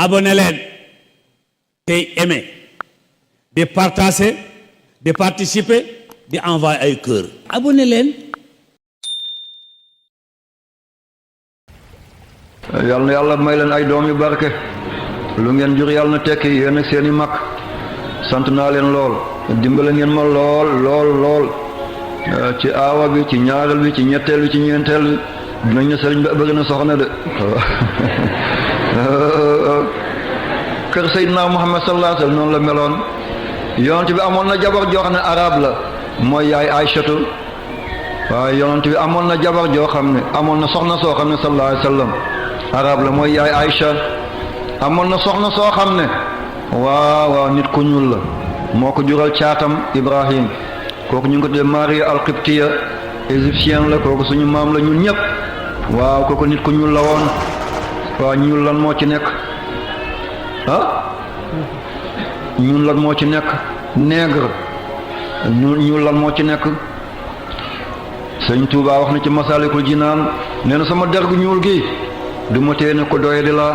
abonné leen tey aimé di partager di participer di envoyer ay cœur abonné leen. yàlla na yàlla may leen ay doom yu barke lu ngeen jur yàlla na tekki yéen ak seeni mag sant naa leen lool dimbale ngeen ma lool ci aawa bi ci ñaareel bi ci ñetteel bi ci ñeenteel bi dinañ ne sëriñ bi bëgg na soxna de kër Seydina Muhammad sallallahu alayhi wa sallam noonu la meloon yonent bi amoon na jabar joo xam ne arab la mooy yaay Aysatu waaye yonent bi amoon na jabar joo xam ne amoon na soxna soo xam ne sallallahu alayhi wa sallam arab la mooy yaay Aysa amoon na soxna soo xam ne waaw nit ku ñuul la moo ko jural caatam Ibrahim kooku ñu ngi ko tuddee Maria al-Qibtiya égyptienne la kooku suñu maam la ñun ñëpp waaw kooku nit ku ñuul la woon waaw ñuul lan moo ci nekk ñuul lan moo ci nekk nègre ñuul lan moo ci nekk Sëñ Tuubaa wax na ci Masaalikul Jinaan nee na sama der gu ñuul gi du ma tee ne ko doyadi laa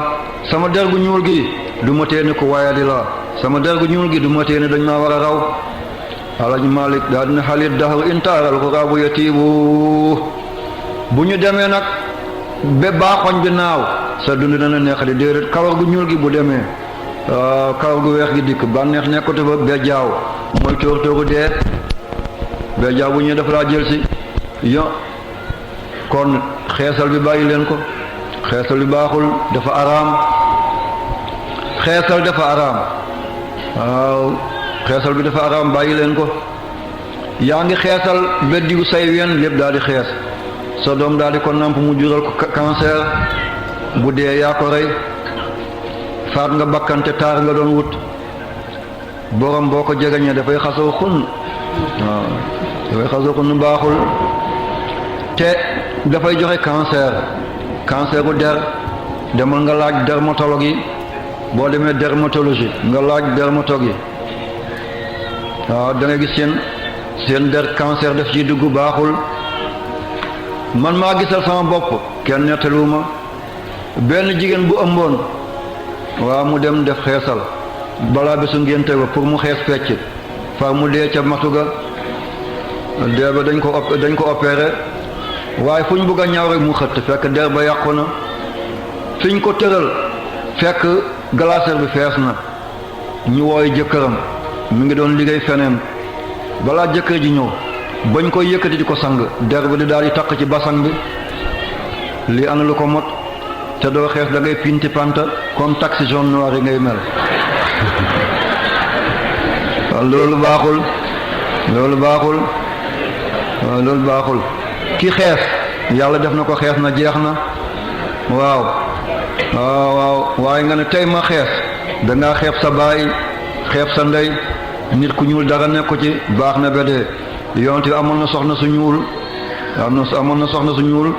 sama der gu ñuul gi du ma tee ne ko waayadi laa sama der gu ñuul gi du ma tee ne dañ maa war a raw Alaaji Malik daa dina xalit dahru intaaral xuraabu yatiibu bu ñu demee nag ba baaxoñ bi naaw sa dund dana neex di déedéet kawar gu ñuul gi bu demee kawar gu weex gi dikk bànneex nekkatu fa bejjaaw mooy tóor-tóoru dee bejjaaw bu ñëwee dafa laa jël si kon xeesal bi bàyyi leen ko xeesal bi baaxul dafa araam xeesal dafa araam waaw xeesal bi dafa araam bàyyi leen ko yaa ngi xeesal beddiwu say ween lépp daal di xees sa doom daal di ko namp mu jural ko cancer bu dee yaa ko rey faat nga bakkante taar nga doon wut borom boo ko jegeñee dafay xasoo xun waaw dafay xasoo xun baaxul te dafay joxe cancer bu der demal nga laaj dermatologue yi boo demee dermatologie nga laaj dermatologue yi waaw da ngay gis seen der cancer daf ci dugg baaxul man maa gisal sama bopp kenn nettaluwuma benn jigéen bu ëmboon waaw mu dem def xeesal balaa bésu ngénte ba pour mu xees fecc far mu dee ca matu ga dee ba dañ ko opéré waaye fu ñu bëgg a ñaw rek mu xëtt fekk der ba yàqu na fi ñu ko tëral fekk glacière bi fees na ñu wooy jëkkëram mi ngi doon liggéey feneen balaa jëkkër ji ñëw bañ koy yëkkati di ko sang der bi di daal di takk ci basang bi lii ana lu ko mot te doo xees da ngay pinti panta comme taxi jaune noir yi ngay mel waaw loolu baaxul loolu baaxul ki xees yàlla def na ko xees na jeex na waaw waaye nga ne tey ma xees dangaa xeeb sa baay xeeb sa ndey nit ku ñuul dara nekk ko ci baax na ba dee yonent bi amoon na soxna su ñuul amoon na soxna su ñuul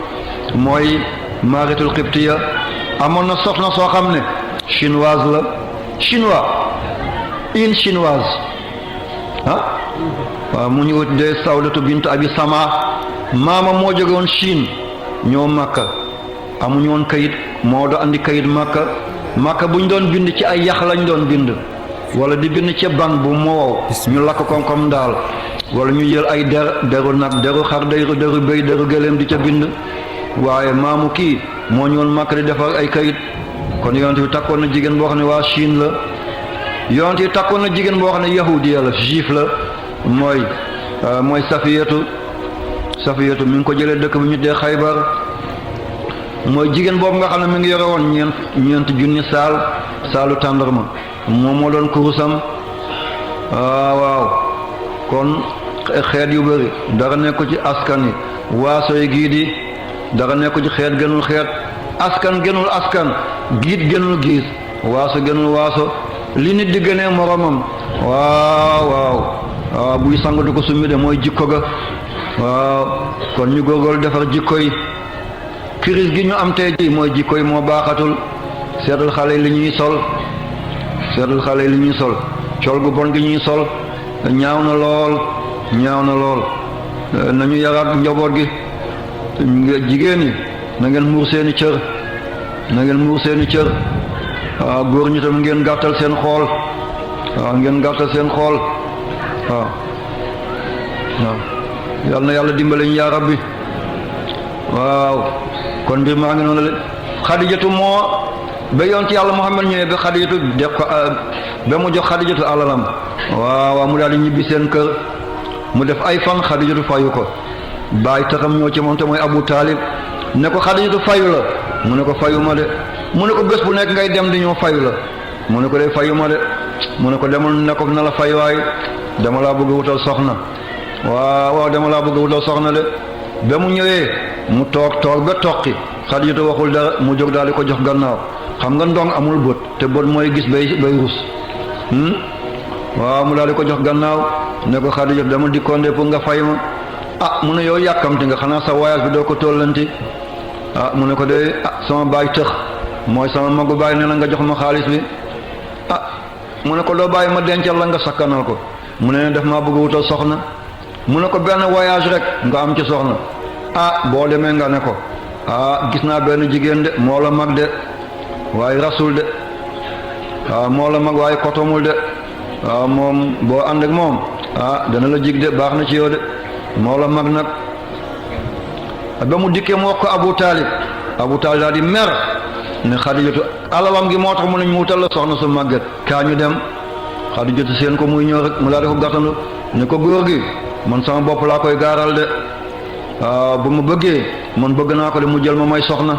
mooy Mariatul Qibtiya amoon na soxna soo xam ne chinoise la chinoise waaw mu ñu wut de Sawdatu bint Abi Sama maama moo jóge woon Chine ñoo Makka amuñu woon kayit moo do andi kayit Makka bu ñu doon bind ci ay yax lañ doon bind wala di bind ci ban bu moo ñu lakk kom daal wala ñu jël ay deru nag deru xar deru béy deru gëléem di ca bind waaye maamu kii moo ñëwoon Makka di defar ay kayit kon yonent bi takkoon na jigéen boo xam ne waa Chine la yonent bi takkoon na jigéen boo xam ne yahudiya la juif la mooy Safiyatu mi ngi ko jëlee dëkk bi ñu dee Xaybar mooy jigéen boobu nga xam ne mi ngi yore woon ñeent junni saalu tàndarma moom moo doon kurusam waaw kon xeet yu bëri dara nekku ci askan yi waaso yi giid yi dara nekku ci xeet gënul xeet askan gënul askan giid gënul giis waaso gënul waaso li nit di gënee moromam waaw buy sangatu ko summi de mooy jikko ga waaw kon ñu góorgóorlu defar jikko yi crise gi ñu am tey ji mooy jikko yi moo baaxatul seetal xale yi li ñuy sol col gu bon gi ñuy sol ñaaw na lool nañu yaraat njaboot gi jigéen ñi na ngeen muur seeni cër waaw góor ñi tam ngeen gàttal seen xool waaw ngeen gàttal seen xool waaw waaw yal na yàlla dimbale ñu yaa rabbi waaw kon mbir maa ngi noonu la Xadijatu moo ba yonent yàlla Muhammad ñëwee ba Xadijatu def ko ba mu jox Xadijatu alalam waaw mu daal di ñibbi seen kër mu def ay fan Xadijatu fayu ko bàyyi taxam ñoo ci moom te mooy Abu Taalib ne ko Xadijatu fayu la mu ne ko fayu ma de mu ne ko bés bu nekk ngay dem di ñëw fayu la mu ne ko de fayu ma de mu ne ko demal ne ko na la fay waay dama laa bëgg a wutal soxna waaw dama laa bëgg a wutal soxna de ba mu ñëwee mu toog ba toqi Xadijatu waxul dara mu jóg daal di ko jox gannaaw xam nga ndong amul bët te bët mooy gis bay rus waaw mu daal di ko jox gannaaw ne ko Xadijatu dama dikkoon de pour nga fay ma mu ne yow yàkkamti nga xanaa sa voyage bi doo ko tollanti mu ne ko de sama baay tëx mooy sama magu baay ne la nga jox ma xaalis bi mu ne ko doo bàyyi ma dencal la nga sakkanal ko mu ne def maa bëgg wutal soxna mu ne ko benn voyage rek nga am ci soxna boo demee nga ne ko gis naa benn jigéen de moo la mag de waaye rasul de moo la mag waaye kotomul de moom boo ànd ak moom dana la jig de baax na ci yow de moo la mag nag ba mu dikkee mu wax ko Abu Taalib daal di mer ne Xadijatu alalam gi moo tax mu ne ñu wutal la soxna su màgget kaa ñu dem Xadijatu seen ko muy ñëw rek mu daal di ko gàttandu ne ko góor gi man sama bopp laa koy gaaral de bu ma bëggee man bëgg naa ko de mu jël ma may soxna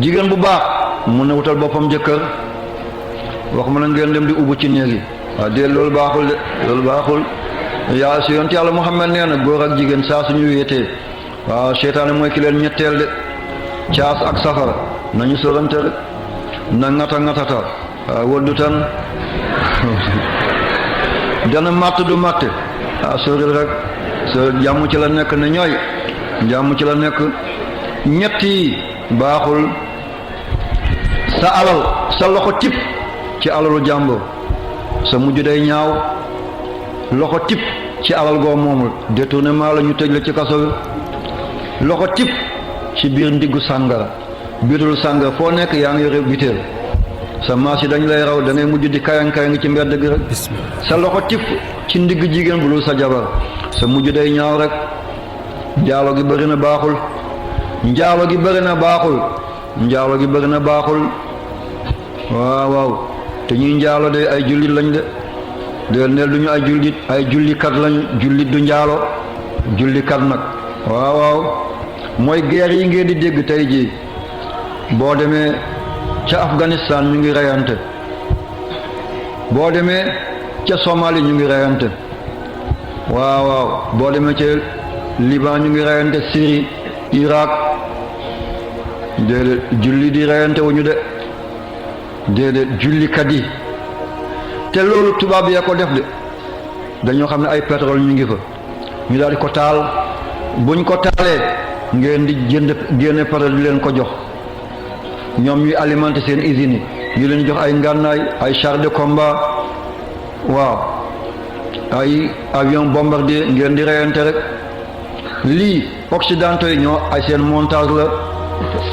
jigéen bu baax mun na wutal boppam jëkkër wax ma na ngeen dem di ubbu ci néeg yi dee loolu baaxul de loolu baaxul yaa si yonent yàlla Muhammad nee na góor ak jigéen saa suñu wéetee seytaane mooy ki leen ñetteel de caas ak safara nañu sorante rek na ŋata wëddu tan dana màtt du màtte soril rek sa jàmm ci la nekk ne ñooy jàmm ci la nekk ñett yi baaxul sa alal sa loxo tip ci alalu jàmbur sa mujj day ñaaw loxo tip ci alal goo moomul détournement la ñu tëj la ci kaso bi loxo tip ci biir ndiggu sàngara biirul sàngara foo nekk yaa ngi yore biteel sa maas yi dañ lay raw da ngay mujj di kayang ci mbedd gi rek sa loxo tip ci ndigg jigéen bu dul sa jabar sa mujj day ñaaw rek njaalo gi bëri na baaxul njaalo gi bëri na baaxul njaalo gi bëri na baaxul waaw te ñuy njaalo de ay jullit lañ de neel duñu ay jullit ay jullikat lañu jullit du njaalo jullikat nag waaw mooy guerre yi ngeen di dégg tey jii boo demee ca Afghanistan ñu ngi reyante boo demee ca Somalie ñu ngi reyante waaw boo demee ca Liban ñu ngi reyante Syrie Irak déedéet julli di reyante wuñu de déedéet jullikat yi te loolu tubaab yee ko def de dañoo xam ne ay pétrole ñu ngi fa ñu daal di ko taal buñ ko taalee ngeen di génne pétrole di leen ko jox ñoom ñuy alimenter seen usines yi ñu leen jox ay ngànnaay ay chars de combat waaw ay avion bombardier ngeen di reyante rek lii occidentaux yi ñoo ay seen montage la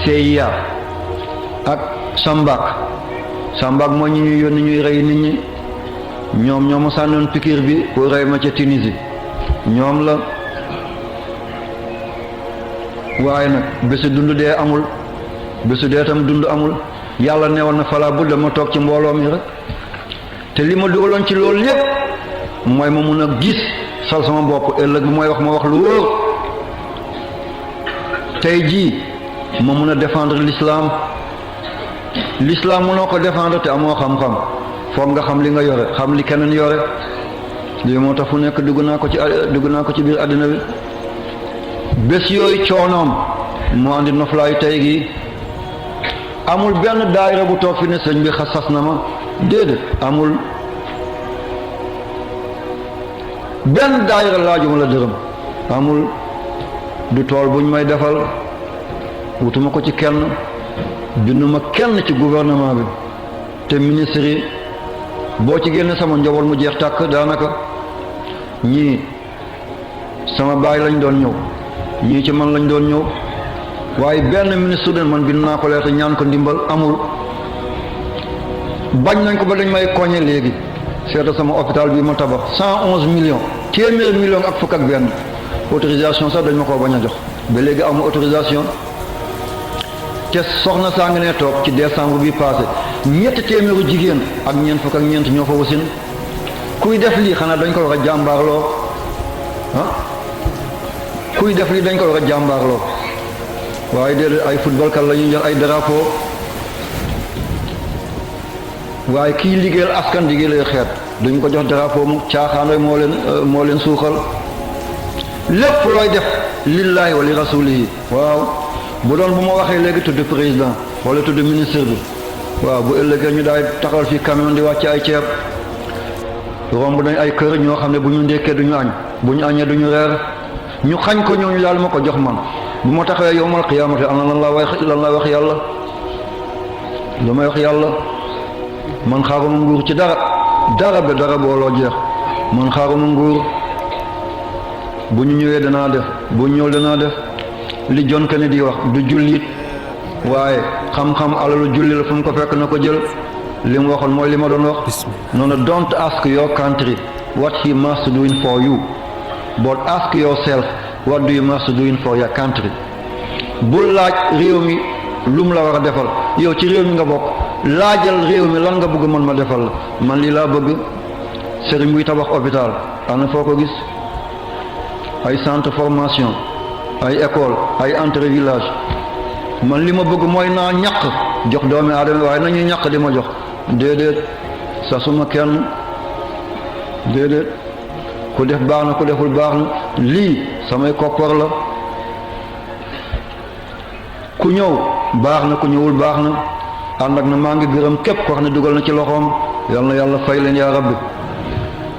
CIA ak Sambak mooy ñi ñuy yónni ñuy rey nit ñi ñoom ñoo ma sànnoon pikiir bi pour rey ma ca Tunisie ñoom la waaye nag bésu dund dee amul bésu dee tam dund amul yàlla newoon na fala bu dama toog ci mbooloo mi rek te li ma dugaloon ci loolu lépp mooy ma mun a gis sal sama bopp ëllëg bi mooy wax ma wax lu wóor tey jii ma mun a défendre l'islam mënoo ko défendre te amoo xam-xam foog nga xam li nga yore xam li keneen yore lii moo tax fu nekk dugg naa ko ci biir àddina bi bés yooyu coonoom moo andi noflaayu tey gi amul benn daayira bu toog fi ne sëñ bi xas na ma déedéet amul benn daayira laajuma la dërëm amul du tool buñ may defal wutuma ko ci kenn binduma kenn ci gouvernement bi te ministre yi boo ci génne sama njaboot mu jeex tàkk daanaka ñii sama baay lañ doon ñëw ñii ci man lañ doon ñëw waaye benn ministre de man bind naa ko leeta ñaan ko ndimbal amul bañ nañ ko ba dañ may koñe léegi seeta sama hôpital bi ma tabax 111 millions téeméeri millions ak fukk ak benn autorisation sax dañ ma koo bañ a jox ba léegi amu autorisation te soxna saa ngi ne toog ci décembre bi passé ñetti téeméeru jigéen ak ñeent fukk ak ñeent ñoo fa wasin kuy def lii xanaa dañ ko war a jàmbaarloo ah kuy def lii dañ ko war a jàmbaarloo waaye déedéet ay football kat la ñuy jox ay drapeau waaye kii liggéeyal askan liggéeyal xeet duñ ko jox drapeau mu caaxaan rek moo leen suuxal lépp looy def lillahi wa li rasulihi waaw bu doon bu ma waxee léegi tudd président wala tudd ministre bi waaw bu ëllëgee ñu daay taxawal fii camion di wàcc ay ceeb romb nañ ay kër ñoo xam ne bu ñu ndékkee duñu añ bu ñu añee duñu reer ñu xañ ko ñooñu daal ma ko jox man bu ma taxawee yowmal qiyaamati am na lan la wax yàlla lu may wax yàlla man xaaruma nguur ci dara ba dara booloo jeex man xaaruma nguur bu ñu ñëwee danaa def bu ñu ñëw danaa def li John Kennedy wax du jullit waaye xam-xam alalu julli la fu mu ko fekk na ko jël li mu waxoon mooy li ma doon wax noonu don't ask your country what he must doing for you but ask yourself what do you must doing for your country bul laaj réew mi lu mu la war a defal yow ci réew mi nga bokk laajal réew mi lan nga bëgg man ma defal la man lii laa bëgg sëriñ buy tabax hôpital ana foo ko gis ay centre formation ay école ay entrée village man li ma bëgg mooy naa ñaq jox doomi aadama waaye nañu ñaq di ma jox déedéet sa suma kenn déedéet ku def baax na ku deful baax na lii samay koppar la ku ñëw baax na ku ñëwul baax na ànd ak na maa ngi gërëm képp ko xam ne dugal na ci loxoom yal na yàlla fay leen yaa rabbi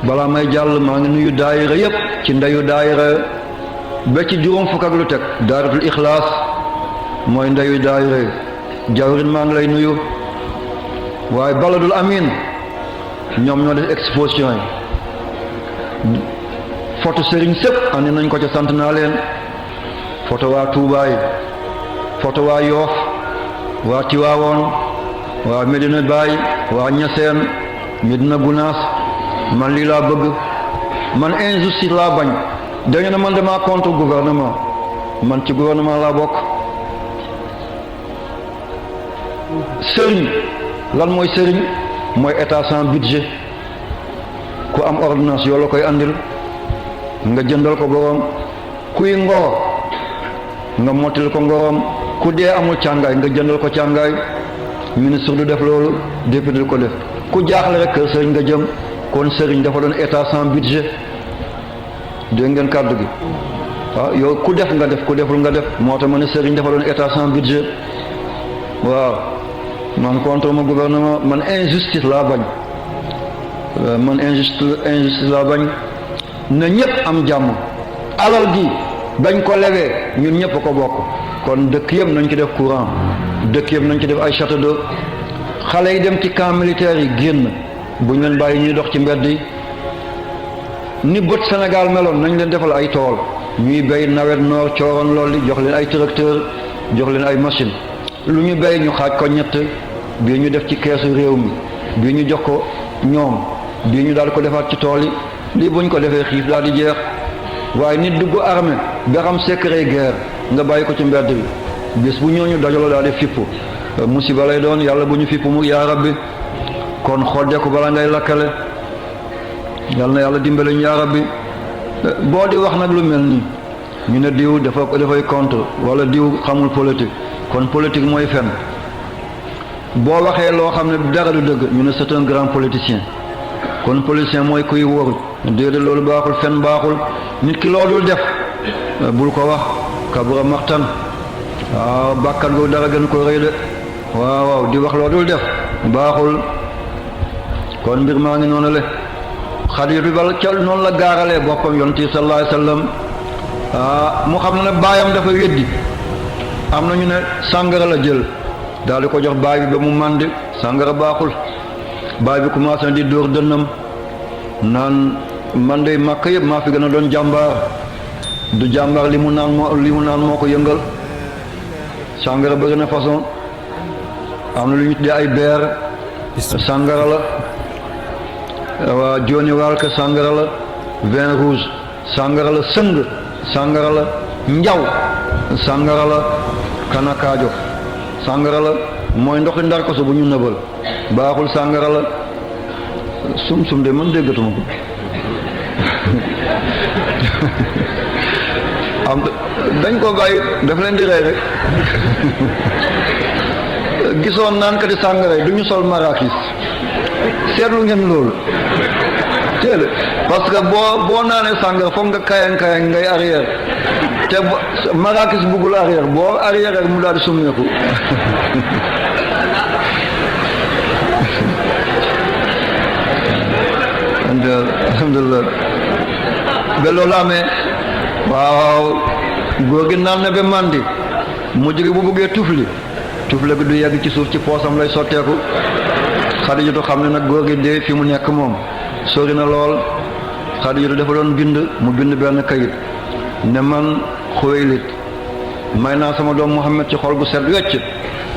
balaa may jàll maa ngi nuyu daayira yépp ci ndeyu daayira ba ci juróom fukk ak lu teg daaratul ixlaas mooy ndeyu daayira jawrin maa ngi lay nuyu waaye baladul amin ñoom ñoo def exposition yi photo sëriñ sëpp andi nañ ko ca sant naa leen photo waa Tuubaa yi photo waa Yoof waa Tiwaawoon waa Medina Baay waa Ñaseen Medina Gunaas man lii laa bëgg man injustice laa bañ dañu ne man dama contre gouvernement man ci gouvernement laa bokk sëriñ lan mooy sëriñ mooy état sans budget ku am ordonnance yoo la koy andil nga jëndal ko boroom kuy ngoro nga mottil ko ngoroom ku dee amul càngaay nga jëndal ko càngaay ministre du def loolu député du ko def ku jaaxle rek kër sëriñ nga jëm kon sëriñ dafa doon état sans budget dégg ngeen kàddu gi waaw yow ku def nga def ku deful nga def moo tax ma ne sëriñ dafa doon état sans budget waaw man contre ma gouvernement man injustice laa bañ man injustice laa bañ na ñëpp am jàmm alal gi bañ ko lewee ñun ñëpp ko bokk kon dëkk yëpp nañ ci def courant dëkk yëpp nañ ci def ay château d'eau xale yi dem ci camp militaire yi génn bu ñu leen bàyyi ñuy dox ci mbedd yi ni bët Sénégal meloon nañ leen defal ay tool ñuy béy nawet noor cooroon lool li jox leen ay tracteur jox leen ay machine lu ñu béy ñu xaaj ko ñett bii ñu def ci keesu réew mi bii ñu jox ko ñoom bii ñu daal ko defaat ci tool yi lii buñ ko defee xiif daal di jeex waaye nit dugg armée ba xam secret guerre nga bàyyi ko ci mbedd bi bis bu ñooñu dajaloo daal di fippu musiba lay doon yàlla bu ñu fippu mu yaa rabbi kon xoddeeku bala ngay lakkale yal na yàlla dimbale ñu yaa rabbi boo di wax nag lu mel nii ñu ne diw dafay contre wala diw xamul politique kon politique mooy fen boo waxee loo xam ne dara du dëgg ñu ne c'est un grand politicien kon politicien mooy kuy wóoru déedéet loolu baaxul fen baaxul nit ki loo dul def bul ko wax kabura maxtan waaw bàkkat googu dara gën ko rëy de waaw di wax loo dul def baaxul kon mbir maa ngi noonu le Xadiija bi bal ca noonu la gaaralee boppam yonent bi sallallahu alayhi wa sallam mu xam ne baayam dafa weddi am na ñu ne sàngara la jël daal di ko jox baay bi ba mu màndi sàngara baaxul baay bi commencé na di dóor dënnam naan man de màkk yëpp maa fi gën a doon jàmbaar du jàmbaar li mu naan moo ko yëngal sàngara bëri na façon am na lu ñu tuddee ay beer sàngara la waa Johnny Walker sàngara la vin rouge sàngara la sëng sàngara la njaw sàngara la kanakaajo sàngara la mooy ndoxi ndar ko su bu ñu nëbal baaxul sàngara la sum de man déggatuma ko am dañ ko bàyyi daf leen di rey rek gisoon naan ka di sàngara yi du ñu sol marakis seetlu ngeen loolu teel parce que boo naanee sàngara foog nga kayang ngay arrière te marakis buggul arrière boo arrière rek mu daal di summeeku alhamdulillah ba loolu amee waaw góor gi naan na ba màndi mu jóge bu buggee tufli gi du yegg ci suuf ci poosam lay sotteeku Xadijatu xam ne nag góor gi dee fi mu nekk moom sori na lool Xadijatu dafa doon bind mu bind benn kayit ne man Xuwaylid may naa sama doom Muhammad ci xol gu set wecc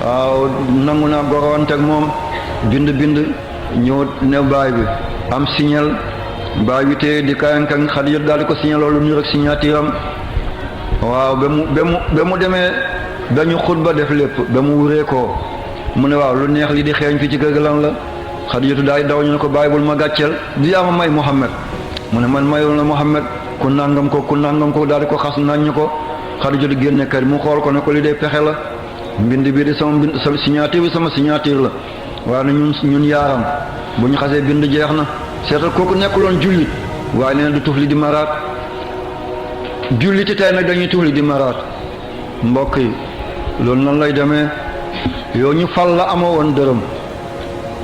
waaw nangu naa gorowanteeg moom bind ñëw ne baay bi am signal baay bi te di kayankan Xadijatu daal di ko signal loolu ñu rek signature am waaw ba mu demee dañu xutba def lépp ba mu wuree ko mu ne waaw lu neex li di xeeñ fi ci kër ga lan la Xadijatu daay daw ñu ne ko bàyyi bul ma gàcceel di yaa ma may Muhammad mu ne man mayul na Muhammad ku nangam ko daal di ko xas naññ ko Xadijatu génne kër mu xool ko ne ko li day pexe la mbind bii di sama signature bi sama signature la waaye na ñun yaaram bu ñu xasee bind jeex na seetal kooku nekkuloon jullit waaye nee na du tufli di maraat julliti tey nag dañuy tufli di maraat mbokk yi loolu nan lay demee yow ñu fal la amoo woon dërëm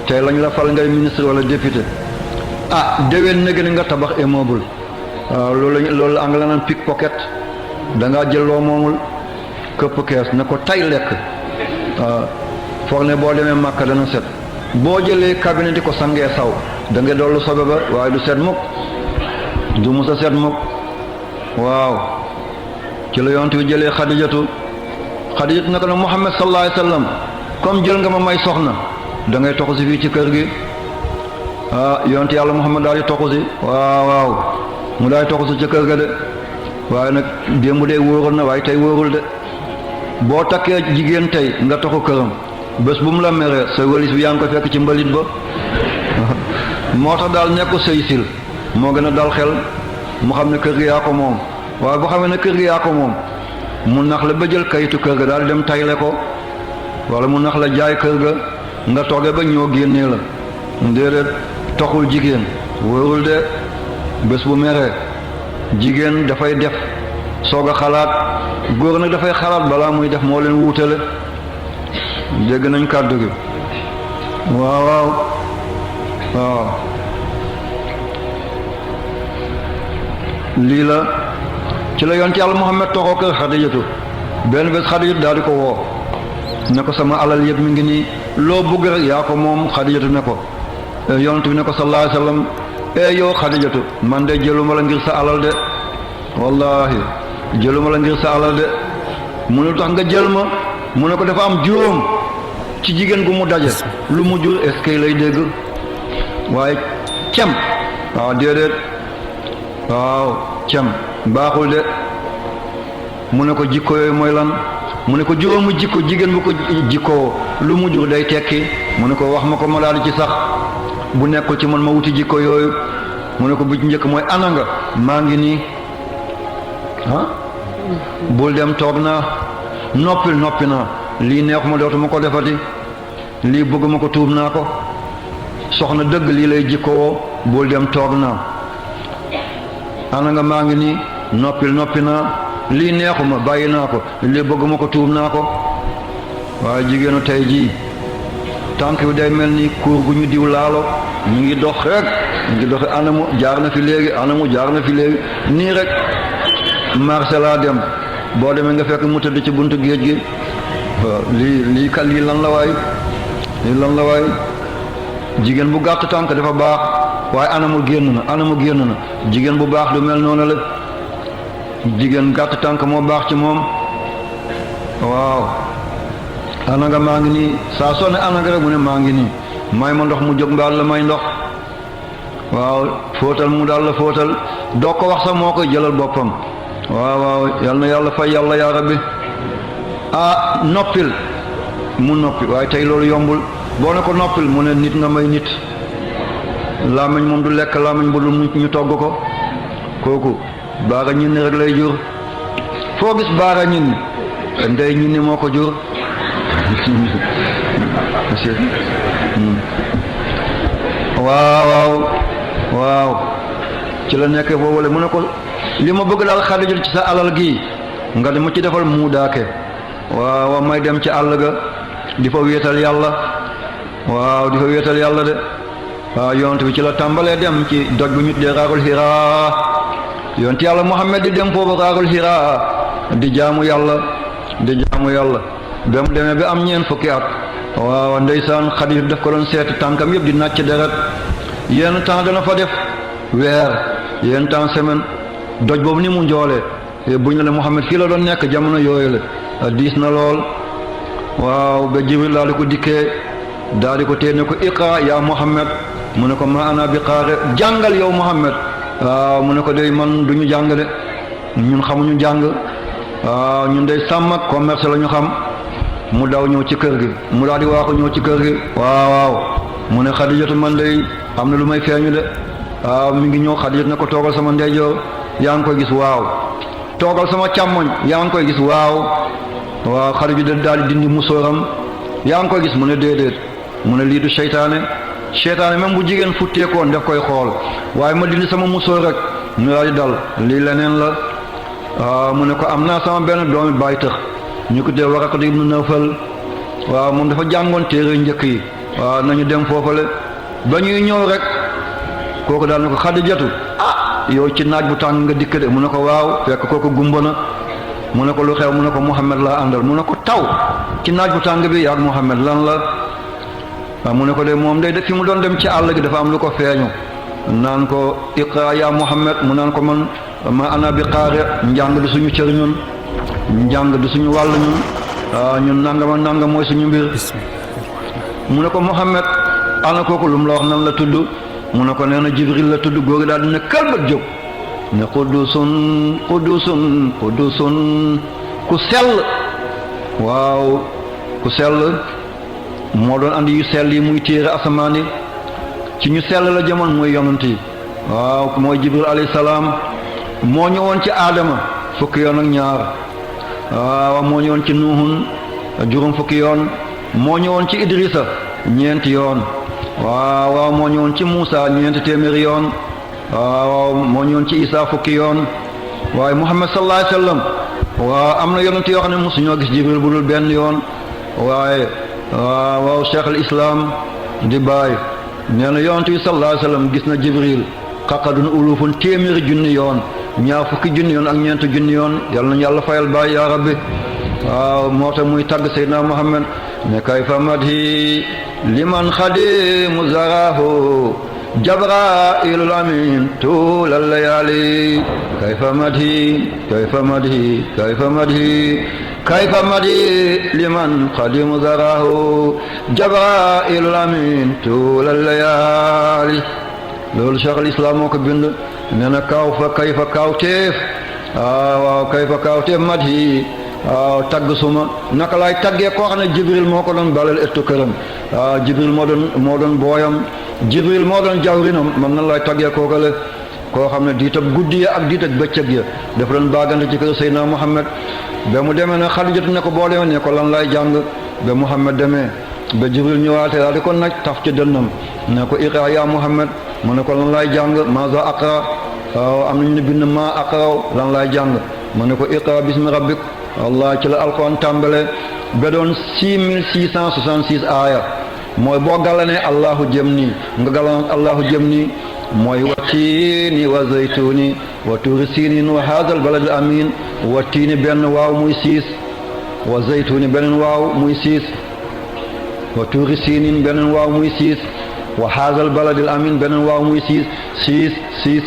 tey lañ la fal ngay ministre wala député déwén na gën nga tabax immeuble waaw loolu la anglais naan pickpocket da ngaa jël loo moomul këpp kees ne ko tay lekk waaw foog ne boo demee Màkka dana set boo jëlee cabinet di ko sangee saw da nga dollu sobe ba waaye du set mukk du musa set mukk waaw ci la yonent bi jëlee Xadijatu naka na Muhammad sallallahu alayhi wasallam comme jël nga ma may soxna da ngay toxu si fii ci kër gi yonent yàlla Muhammad daal di toxu si waaw mu daal di toxu si ci kër ga de waaye nag démb de wóorul na waaye tey wóorul de boo takkee jigéen tey nga toxu këram bés bu mu la meree sa walis bi yaa ngi ko fekk ci mbalit ba moo tax daal nekku sëy sil moo gën a dal xel mu xam ne kër gi yaa ko moom waaye boo xamee ne kër gi yaa ko moom mu nax la ba jël kayitu kër ga daal dem tayle ko wala mu nax la jaay kër ga nga togge ba ñoo génnee la déedéet toxul jigéen wóorul de bés bu meree jigéen dafay def soog a xalaat góor nag dafay xalaat balaa muy def moo leen wuutale dégg nañ kàddu gi waaw lii la ci la yonent Yàlla Muhammad toxoo kër Xadijatu benn bés Xadijatu daal di ko woo ne ko sama alal yëpp mi ngi nii loo bëgg rek yaa ko moom Xadijatu ne ko yonent bi ne ko sallallahu alayhi wa sallam yow Xadijatu man de jëluma la ngir sa alal de wallahi jëluma la ngir sa alal de mu ne tax nga jël ma mu ne ko dafa am juróom ci jigéen gu mu daje lu mu jur est-ce que lay dégg waaye cem waaw déedéet waaw cem baaxul de mu ne ko jikko yooyu mooy lan mu ne ko juróomu jikko jigéen bu ko jikkoo lu mu jur day tekki mu ne ko wax ma ko ma daal di ci sax bu nekkul ci man ma wuti jikko yooyu mu ne ko bu ci njëkk mooy ana nga maa ngi nii bul dem toog naa noppi naa lii neexuma dootuma ko defati lii bëgguma ko tuub naa ko soxna dëgg lii lay jikkoo bul dem toog naa ana nga maa ngi nii noppi naa lii neexuma bàyyi naa ko lii bëgguma ko tuub naa ko waaye jigéenu tey jii tànk bi day mel ni kuur gu ñu diw laalo ñu ngi dox rek ñu ngi doxe anamu jaar na fi léegi nii rek marché laa dem boo demee nga fekk mu tëdd ci buntu géej gi waaw lii lan la waay jigéen bu gàtt tànk dafa baax waaye anamu génn na jigéen bu baax du mel noonu la jigéen gàtt tànk moo baax ci moom waaw ana nga maa ngi nii saa soo ne ana nga rek mu ne maa ngi nii may ma ndox mu jóg mbaal la may ndox waaw fóotal mu daal la fóotal doo ko wax sax moo koy jëlal boppam waaw yal na yàlla fay yàlla yaa rabbi noppil mu noppi waaye tey loolu yombul boo ne ko noppil mu ne nit nga may nit làmmiñ moom du lekk làmmiñ bu dul ñu togg ko kooku baara ñin rek lay jur foo gis baara ñin ndey ñin moo ko jur waaw ci la nekkee boobule mu ne ko li ma bëgg daal Xadija ci sa alal gi nga di ma ci defal mu daake waaw may dem ci àll ga di fa wéetal yàlla waaw di fa wéetal yàlla de waaw yonent bi ci la tàmbalee dem ci doj bu ñu tuddee Raarul Hiraa yonent yàlla Muhammad di dem foofu Raarul Hiraa di jaamu yàlla ba mu demee bi am ñeent fukki at waaw ndeysaan Xadija daf ko doon seeti tànkam yëpp di nàcc deret yenn temps dana fa def weer yenn temps semaine doj boobu ni mu njoolee bu ñu la Muhammad fii la doon nekk jamono yooyu la diis na lool waaw ba Jibril daal di ko dikkee daal di ko téye ne ko iqra yaa Muhammad mu ne ko ma ana bi qaari jàngal yow Muhammad waaw mu ne ko day man du ñu jàng de ñun xamuñu jàng waaw ñun day sàmm ak commerce la ñu xam mu daw ñëw ci kër gi mu daal di waaxu ñëw ci kër gi waaw mu ne Xadijatu man day am na lu may feeñu de waaw mi ngi ñëw Xadijatu ne ko toogal sama ndeyjoor yaa ngi koy gis waaw toogal sama càmmoñ yaa ngi koy gis waaw Xadijatu daal di dindi musóoram yaa ngi koy gis mu ne déedéet mu ne lii du seytaane même bu jigéen futteekoon daf koy xool waaye ma dindi sama musóor rek mu daal di dal lii leneen la waaw mu ne ko am naa sama benn doomi baay tëx ñu ko dee Waraqatu ibnu Nawfal waaw moom dafa jàngoon téere njëkk yi waaw nañu dem foofale ba ñuy ñëw rek kooku daal ne ko Xadijatu yow ci naaj bu tàng nga dikk de mu ne ko waaw fekk kooku gumba na mu ne ko lu xew mu ne ko Muhammad laa àndal mu ne ko taw ci naaj bu tàng bi yaag Muhammad lan la waaw mu ne ko de moom day fi mu doon dem ci àll gi dafa am lu ko feeñu naan ko iqra ya Muhammad mu naan ko man ma ana bi qaari njàng du suñu cër ñun njàng du suñu wàll ñun waaw ñun nangam mooy suñu mbir mu ne ko Muhammad ana kooku lu mu la wax nan la tudd mu ne ko nee na Jibril la tudd góor gi daal dina kalbat jóg ne qudusun ku sell waaw ku sell moo doon andi yu sell yi muy téere asamaan yi ci ñu sell la jamono muy yonent yi waaw mooy Jibril alayhi salaam moo ñëwoon ci Aadama fukki yoon ak ñaar waaw moo ñëwoon ci Nuuhun juróom fukki yoon moo ñëwoon ci Idrisa ñeenti yoon waaw moo ñëwoon ci Muusa ñeenti téeméeri yoon waaw moo ñëwoon ci Isa fukki yoon waaye Muhammad sallallahu alayhi wa sallam waaw am na yonent yoo xam ne mosuñoo gis Jibril bu dul benn yoon waaye waaw Cheikh al Islam di bàyyi nee na yonent bi sallallahu alayhi wa sallam gis na Jibril xaqadun ulufun téeméeri junni yoon ñaar fukki junni yoon ak ñeenti junni yoon yàlla nañu yàlla fayal bàyyi yaa rabbi waaw moo tax muy tagg Seydina Muhammad ne kayfa madhi liman xadimu zarahu jabrailul amin tulal layali kayfa madhi liman xadimu zarahu jabrailul amin tulal layali loolu Cheikh al Islam moo ko bind nee na kayfa kawteef waaw kayfa kawteef madhi waaw tagg suma naka laay taggee koo xam ne Jibril moo ko doon balal ettu këram waaw Jibril moo doon booyam Jibril moo doon jawrinam man nan laay taggee kookale koo xam ne diitab guddi ya ak diitab bëccëg ya dafa doon baagante ci kër Seydina Muhammad ba mu demee ne Xadijatu ne ko boo demee ne ko lan laay jàng ba Muhammad demee ba Jibril ñëwaatee daal di ko naj taf ci dënnam ne ko iqra ya Muhammad mu ne ko lan laay jàng maza aqra waaw am nañu ne bind ma aqraw lan laay jàng mu ne ko iqra bismi rabbik Allah ci la alquran tàmbale ba doon 6666 aaya mooy boo gàllanee allahu jëm nii nga gàllan allahu jëm nii mooy wa tiini wa zaytuni wa tuuri siinin wa haazal baladil amin wa tiini benn waaw muy 6 wa zaytuni beneen waaw muy 6 wa tuuri siinin beneen waaw muy 6 wa haazal baladil amin beneen waaw muy 6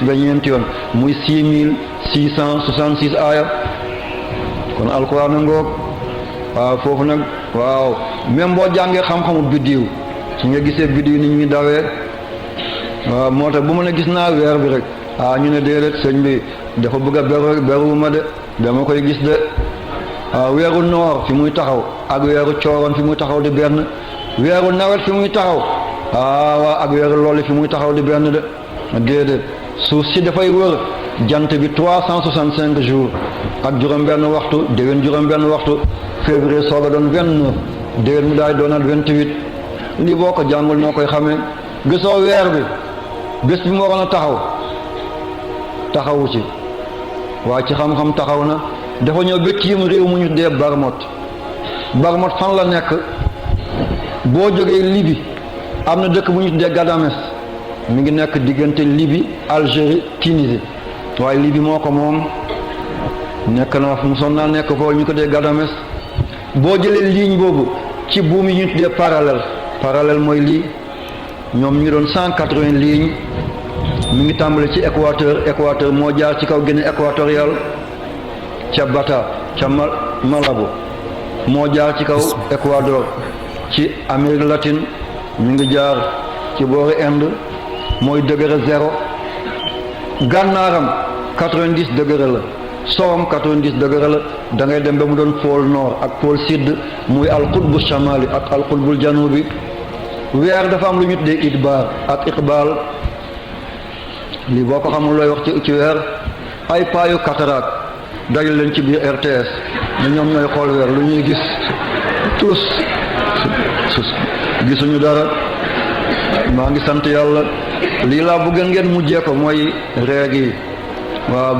ba ñeenti yoon muy 6666 aaya kon alquran a ngoog waaw foofu nag waaw même boo jàngee xam-xamu biddiw su nga gisee biddiw ni ñuy dawee waaw moo tax bu ma ne gis naa weer bi rek ñu ne déedéet sëñ bi dafa bëgg a beruwuma de dama koy gis de weeru noor fi muy taxaw ak weeru cooroon fi muy taxaw di benn weeru nawet fi muy taxaw waaw ak weeru loolu fi muy taxaw di benn de déedéet suuf si dafay wër jant bi 365 jours ak juróom-benn waxtu déwén juróom-benn waxtu février soog a doon 29 déwén mu daay doonaat 28 lii boo ko jàngul noo koy xamee gisoo weer bi bés bi mu waroon a taxawu ci waaye ci xam-xam taxaw na dafa ñëw ba tiim réew mu ñu dee Barmot fan la nekk boo jógee Libye am na dëkk bu ñu tuddee Gadames mi ngi nekk diggante Libye Algérie Tunisie waaye Libye moo ko moom nekk naa fu mu son naa nekk foofu ñu ko dee Gadames boo jëlee ligne boobu ci buum yi ñu tuddee parallèle mooy lii ñoom ñu ngi doon 180 lignes mi ngi tàmbale ci équateur moo jaar ci kaw Guinée équatoriale ca Bata ca Malabo moo jaar ci kaw Équador ci Amérique latine mi ngi jaar ci boori Inde mooy degré 0 gànnaaram 90 degré la sowam 90 degré la da ngay dem ba mu doon pôle nord ak pôle sud muy alqutbu shamali ak alqutbul janubi weer dafa am lu ñu tuddee idbaar ak iqbaal lii boo ko xamul looy wax ci weer ay paayu cataracte dajal leen ci biir RTS ne ñoom ñooy xool weer lu ñuy gis tous gisuñu dara maa ngi sant yàlla lii laa bëgg ngeen mujjee ko mooy reeg yi waaw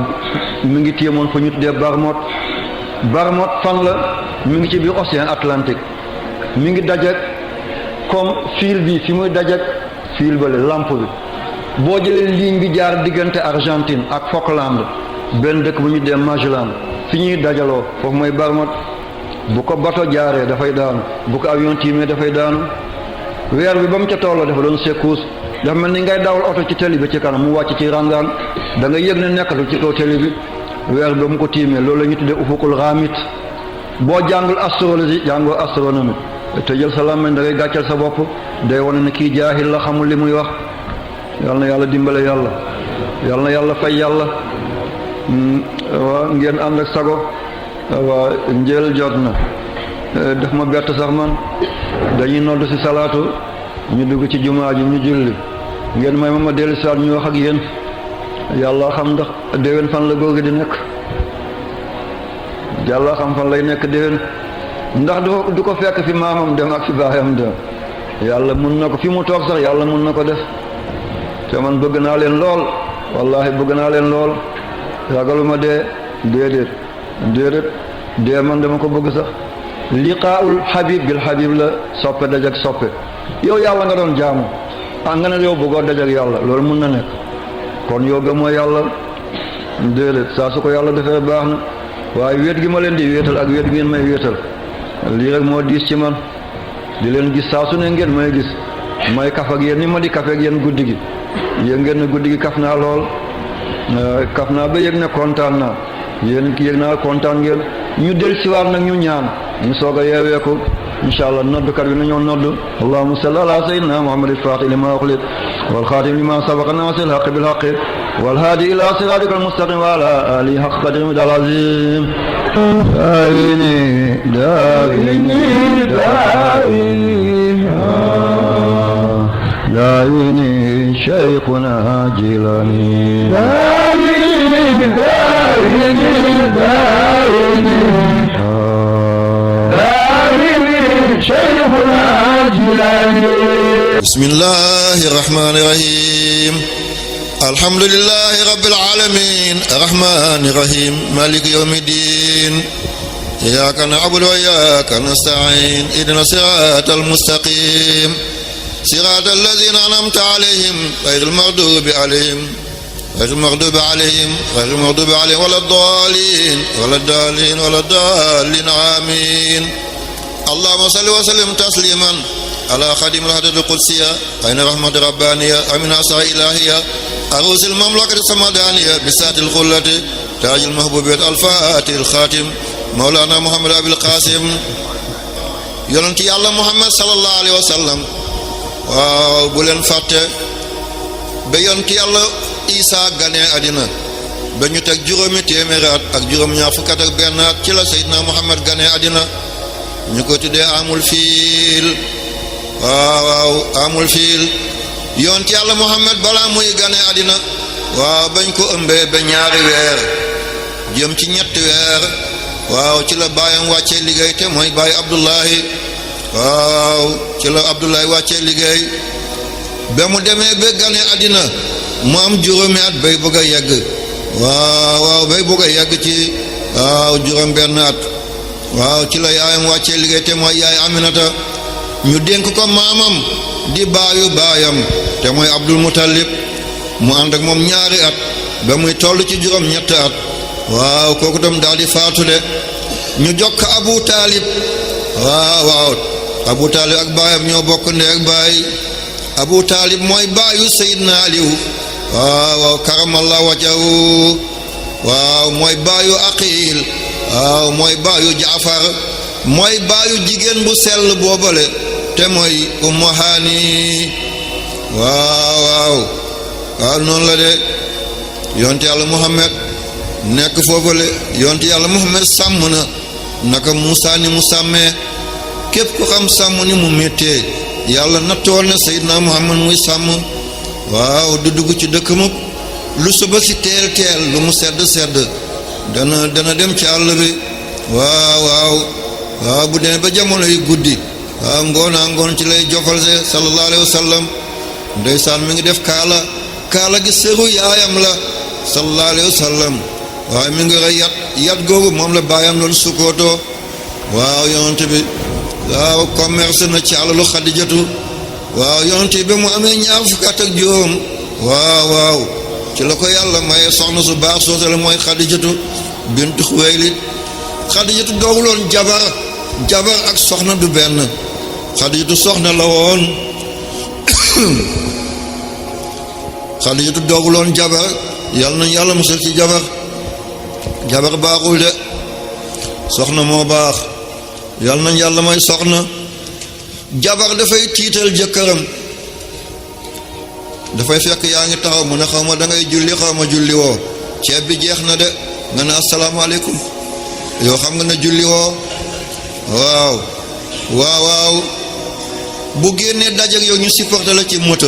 mi ngi téemoon fu ñu tuddee Barmot fan la mi ngi ci biir océan Atlantique mi ngi dajek comme fil bi fi muy dajek fil bale lampe bi boo jëlee ligne bi jaar diggante Argentine ak Falkland benn dëkk bu ñu dee Magellan fi ñuy dajaloo foofu mooy Barmot bu ko bato jaaree dafay daanu bu ko avion tiimee dafay daanu weer bi ba mu ca tolloo dafa doon secousse dafa mel ni ngay dawal oto ci télé bi ci kanam mu wàcc ci rangaan da nga yëg ne nekkatu ci kaw télé bi weer bi ba mu ko tiimee loolu la ñu tuddee ufukul xaamit boo jàngul astrologie jàngoo astronomie te jël sa làmmiñ da ngay gàccal sa bopp day wane ne kii jaahil la xamul li muy wax yal na yàlla dimbale yàlla yal na yàlla fay yàlla waa ngeen ànd ak sago waa njël jot na def ma bett sax man dañuy nodd ci salaatu ñu dugg ci jumaa ji ñu julli ngeen may ma dellu si waat ñu wax ak yéen yàlla xam ndax déwén fan la góor gi di nekk yàlla xam fan lay nekk déwén ndax du ko fekk fi maamam dem ak fi baayam dem yàlla mun na ko fi mu toog sax yàlla mun na ko def te man bëgg naa leen lool wallahi bëgg naa leen lool ragaluma déedéet dee man dama ko bëgg sax liqaa'ul habib bil habib la soppe dajak soppe yow yàlla nga doon jaamu nga ne yow bëggoo dajak yàlla loolu mun na nekk kon yow gëmoo yàlla déedéet saa su ko yàlla defee baax na waaye wéet gi ma leen di wéetal ak wéet gi ngeen may wéetal lii rek moo diis ci man di leen gis saa su ne ngeen may gis may kaf ak yéen ni ma di kafe ak yéen guddi gi yéen ngeen ne guddi gi kaf naa lool kaf naa ba yëg ne kontaan naa yéen ki yëg naa kontaan ngeen ñu del siwaar nag ñu ñaan ñu soog a yeeweeku insha allah noddukat bi nañoo nodd allahumma salli ala sayyidina muhammad al-fatih lima ughliq wal khatim lima sabaqa nasir al-haqq bil haqq wal hadi ila siratikal mustaqim wa ala alihi haqq qadrihi al azim داويني شيخنا جيلاني بسم الله الرحمن الرحيم الحمد لله رب العالمين الرحمن الرحيم مالك يوم الدين إياك نعبد وإياك نستعين اهدنا الصراط المستقيم صراط الذين أنعمت عليهم غير المغضوب عليهم ولا الضالين آمين اللهم صل وسلم تسليما على خادم الحضرة القدسية عين رحمة ربانية أمين أسرى إلهية أروس المملكة السمدانية بسات الخلة تاج المحبوبية الفاتح الخاتم مولانا محمد أبي القاسم يونتي الله محمد صلى الله عليه وسلم waaw bu leen fàtte ba yonent yàlla Isaa ganee àddina ba ñu teg juróomi téeméeri at ak juróom-ñaar fukk ak benn at ci la Seydina Muhammad ganee àddina ñu ko tuddee amul fiil waaw amul fiil yonent yàlla Muhammad balaa muy ganee àddina waaw bañ ko ëmbee ba ñaari weer jëm ci ñetti weer waaw ci la baayam wàccee liggéey te mooy baay Abdullahi waaw ci la Abdullahi wàccee liggéey ba mu demee ba gane àddina mu am juróomi at bay bëgg a yegg waaw bay bëgg a yegg ci waaw juróom benn at waaw ci la yaayam wàccee liggéey te mooy yaay Aminata ñu dénk ko maamam di baayu baayam te mooy Abdul Muttalib mu ànd ak moom ñaari at ba muy toll ci juróom ñetti at waaw kooku tam daal di faatu de ñu jokk Abu Taalib waaw Abu Taalib ak baayam ñoo bokk ndey ak baay Abu Taalib mooy baayu Seydina Aliou waaw karamallahu wajhahu waaw mooy baayu Aqil waaw mooy baayu Jaafar mooy baayu jigéen bu sell boobale te mooy Ummu Haani waaw noonu la de yonte yàlla Muhammad nekk foofale yonte yàlla Muhammad sàmm na naka Muusaa ni mu sàmmee képp ku xam sàmm ni mu méttee yàlla nattoon na Seydina Muhammad muy sàmm waaw du dugg ci dëkk mu lu suba si teel lu mu sedd dana dem ci àll bi waaw bu demee ba jamono yi guddi waaw ngoon ci lay jofalse sallallahu alayhi wa sallam ndeysaan mi ngi def kaala gi sëru yaayam la sallallahu alayhi wa sallam waaye mi ngi rey yat googu moom la baayam loolu sukkootoo waaw yonent bi waaw commerce na ci alalu Xadijatu waaw yonent bi mu amee ñaar fukki at ak juróom waaw ci la ko yàlla maye soxna su baax soosu la mooy Xadijatu bintu Xuwaylid Xadijatu dooguloon jabar ak soxna du benn Xadijatu soxna la woon Xadijatu dooguloon jabar yàlla nañ yàlla musal ci jabar baaxul de soxna moo baax yàlla nañ yàlla may soxna jabar dafay tiital jëkkëram dafay fekk yaa ngi taxaw mu ne xaw ma da ngay julli xaw ma julli woo ceeb bi jeex na de nga ne asalaamaaleykum yow xam nga ne julli woo waaw bu génnee dajak yow ñu supporté la ci moto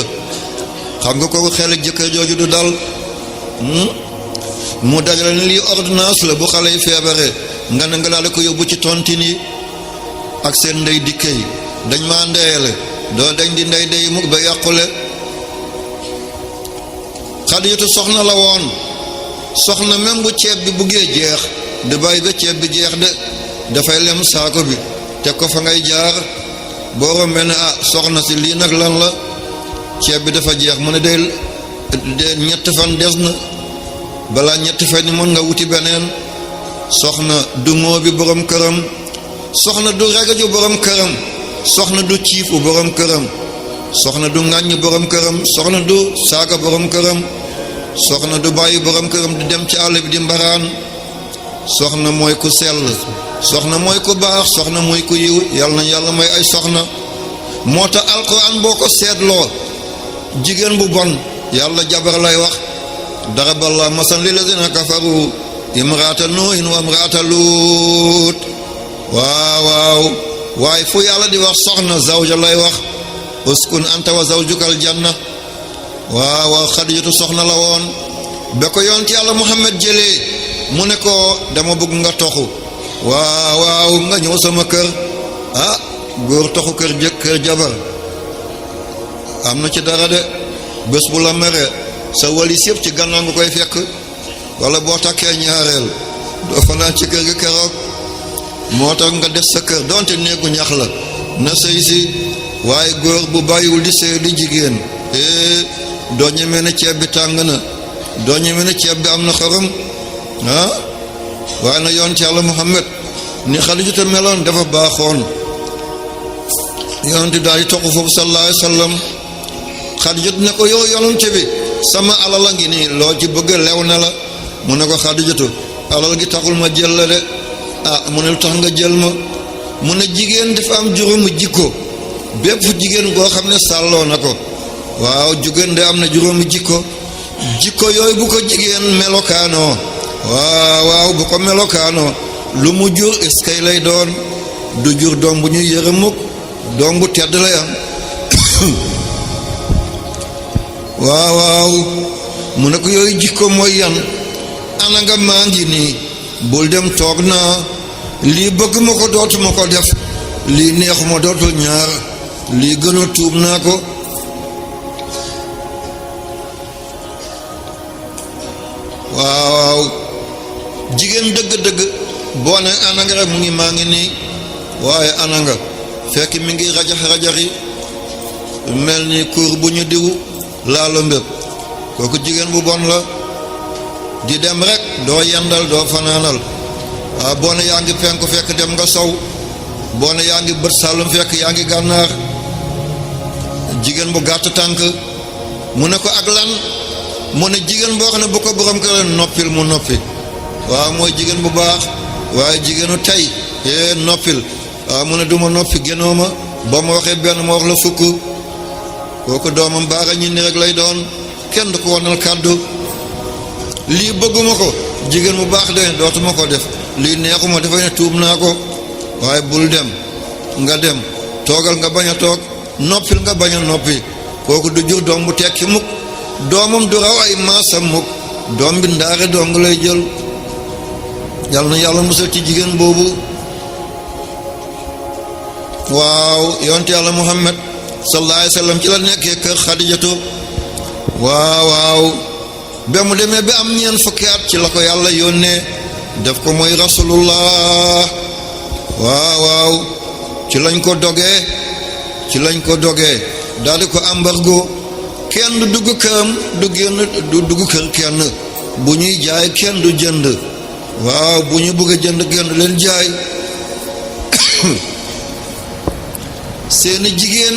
xam nga kooku xel ak jëkkër jooju du dal mu dajale ni lii ordonnance la bu xale yi feebaree nga ne nga daal ko yóbbu ci tontine yi ak seen ndey dikke yi dañ maa ndeyale doo dañ di ndey dey mukk ba yàqule Xadijatu soxna la woon soxna même bu ceeb bi buggee jeex du bàyyi ba ceeb bi jeex de dafay lem saako bi teg ko fa ngay jaar boo rombee ne soxna si lii nag lan la ceeb bi dafa jeex mu ne de ñett fan des na balaa ñetti fan ni mën nga wuti beneen soxna du moo bi borom këram soxna du ragaju borom këram soxna du ciifu borom këram soxna du ŋàññ borom këram soxna du saaga borom këram soxna du bàyyi borom këram di dem ci àll bi di mbaraan soxna mooy ku sell soxna mooy ku baax soxna mooy ku yiw yàlla na yàlla may ay soxna moo tax alquran boo ko seetloo jigéen bu bon yàlla jabar lay wax daraballahu masan lillazina kafaru imraata nuuhin wa imraata luut waaw waaye fu yàlla di wax soxna zawja lay wax uskun anta wa zawjukal janna waaw Xadijatu soxna la woon ba ko yonent yàlla Muhammad jëlee mu ne ko dama bëgg nga toxu waaw nga ñëw sama kër góor toxu kër jabar am na ci dara de bés bu la mere sa walis yëpp ci gannaaw nga koy fekk wala boo takkee ñaareel doo fanaan ci kër gi keroog moo tax nga def sa kër donte néegu ñax la na sëy si waaye góor bu bàyyiwul di sëy di jigéen doo ñemee ne ceeb bi tàng na doo ñemee ne ceeb bi am na xorom waaye na yonent yàlla Muhammad ni Xadijatu meloon dafa baaxoon yonent daal di toq foofu sallallahu alayhi wa sallam Xadijatu ne ko yow yonent bi sama alal a ngi nii loo ci bëgg lew na la mu ne ko Xadijatu alal gi taxul ma jël la de mu ne lu tax nga jël ma mu ne jigéen dafa am juróomi jikko bépp jigéen goo xam ne sàlloo na ko waaw jigéen de am na juróomi jikko yooyu bu ko jigéen melokaanoo waaw bu ko melokaanoo lu mu jur eskay lay doon du jur doom bu ñuy yërëm mukk doom bu tedd lay am waaw mu ne ko yooyu jikko mooy yan ana nga maa ngi nii bul dem toog naa lii bëgg ma ko dootuma ko def lii neexuma dootul ñaar lii gën a tuub naa ko waaw jigéen dëgg-dëgg boo ne ana nga rek mu ngi maa ngi nii waaye ana nga fekk mi ngi rajax-rajaxi mel ni kur bu ñu diw laalo mbépp kooku jigéen bu bon la di dem rek doo yendal doo fanaanal waaw boo ne yaa ngi penku fekk dem nga sow boo ne yaa ngi bët sàllum fekk yaa ngi gànnaar jigéen bu gàtt tànk mu ne ko ak lan mu ne jigéen boo xam ne bu ko borom kër noppil mu noppi waaw mooy jigéen bu baax waaye jigéenu tey noppil waaw mu ne duma noppi génnoo ma boo ma waxee benn ma wax la fukk kooku doomam baara ñi ni rek lay doon kenn du ko wonal kàddu lii bëgguma ko jigéen bu baax de dootuma ko def lii neexuma dafay ne tuub naa ko waaye bul dem nga dem toogal nga bañ a toog noppil nga bañ a noppi kooku du jur doom bu tekki mukk doomam du raw ay maasam mukk doom bi ndaare dong lay jël yàlla na yàlla musal ci jigéen boobu waaw yonte yàlla Muhammad sallallahu alayhi wa sallam ci la nekkee kër Xadijatu waaw ba mu demee ba am ñeent fukki at ci la ko yàlla yónnee def ko mooy rasulullah waaw ci lañ ko dogee daal di ko embargo kenn du dugg këram du dugg kër kenn bu ñuy jaay kenn du jënd waaw bu ñu bëgg a jënd kenn du leen jaay seeni jigéen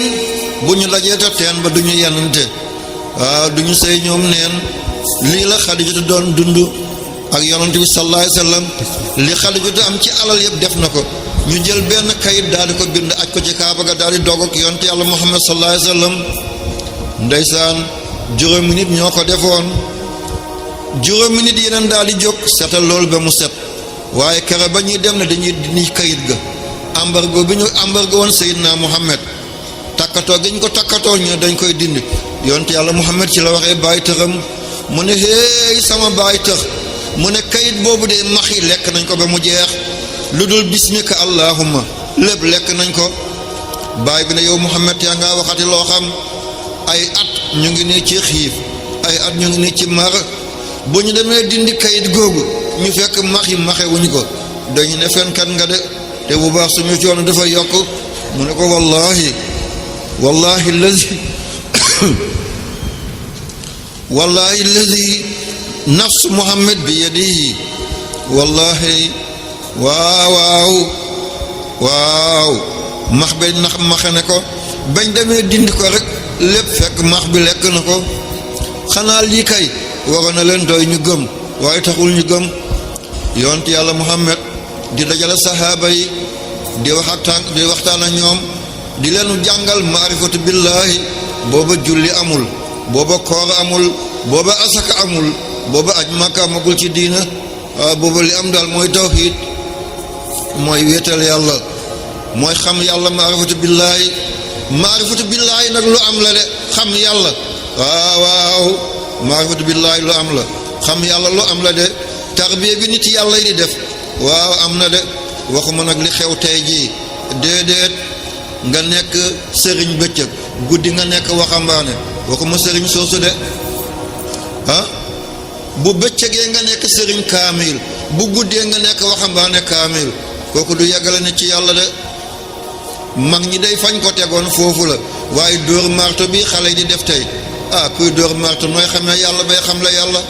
bu ñu dajee te teen ba du ñu yenante waaw du ñu sëy ñoom neen lii la Xadijatu doon dund ak yonent bi sallallahu alayhi wa sallam li Xadijatu am ci alal yëpp def na ko ñu jël benn kayit daal di ko bind aj ko ci kaaba ga daal di dog ak yonent yàlla Muhammad sallallahu alayhi wa sallam ndeysaan juróomi nit ñoo ko defoon juróomi nit yeneen daal di jóg setal loolu ba mu set waaye kere ba ñuy dem ne dañuy dindi kayit ga embargo bi ñu embargo woon Seydina Muhammad takkatoo gi ñu ko takkatoo ñu dañ koy dindi yonent yàlla Muhammad ci la waxee bàyyi tëxam mu ne hey sama bàyyi tëx mu ne kayit boobu de max yi lekk nañ ko ba mu jeex lu dul bismika allahumma lépp lekk nañ ko baay bi ne yow Muhammad yaa ngaa waxati loo xam ay at ñu ngi ne ci xiif ay at ñu ngi ne ci mar bu ñu demee dindi kayit googu ñu fekk max yi maxe wuñu ko dañu ne fenkat nga de te bu baax suñu coono dafa yokk mu ne ko wallahi allazi nafsu Muhammad bi yadihi wallahi waaw max be nax maxe ne ko bañ demee dindi ko rek lépp fekk max bi lekk na ko xanaa lii kay waroon na leen doy ñu gëm waaye taxul ñu gëm yonent yàlla Muhammad di dajale sahaaba yi di waxtaan ak ñoom di leen jàngal maarifatu billahi booba julli amul booba koor amul booba asaka amul booba aj Makka amagul ci diina booba li am daal mooy tawhiid mooy wéetal yàlla mooy xam yàlla maarifatu billahi nag lu am la de xam yàlla waaw maarifatu billahi lu am la xam yàlla lu am la de tarbiya bi nit yàlla yi di def waaw am na de waxuma nag li xew tey jii déedéet nga nekk sëriñ bëccëg guddi nga nekk waxambaane waxuma sëriñ soosu de bu bëccëgee nga nekk sëriñ kaamil bu guddee nga nekk waxambaane kaamil kooku du yàggale ne ci yàlla de mag ñi day fañ ko tegoon foofu la waaye dóor marto bi xale yi di def tey kuy dóor marto nooy xamee yàlla bay xam la yàlla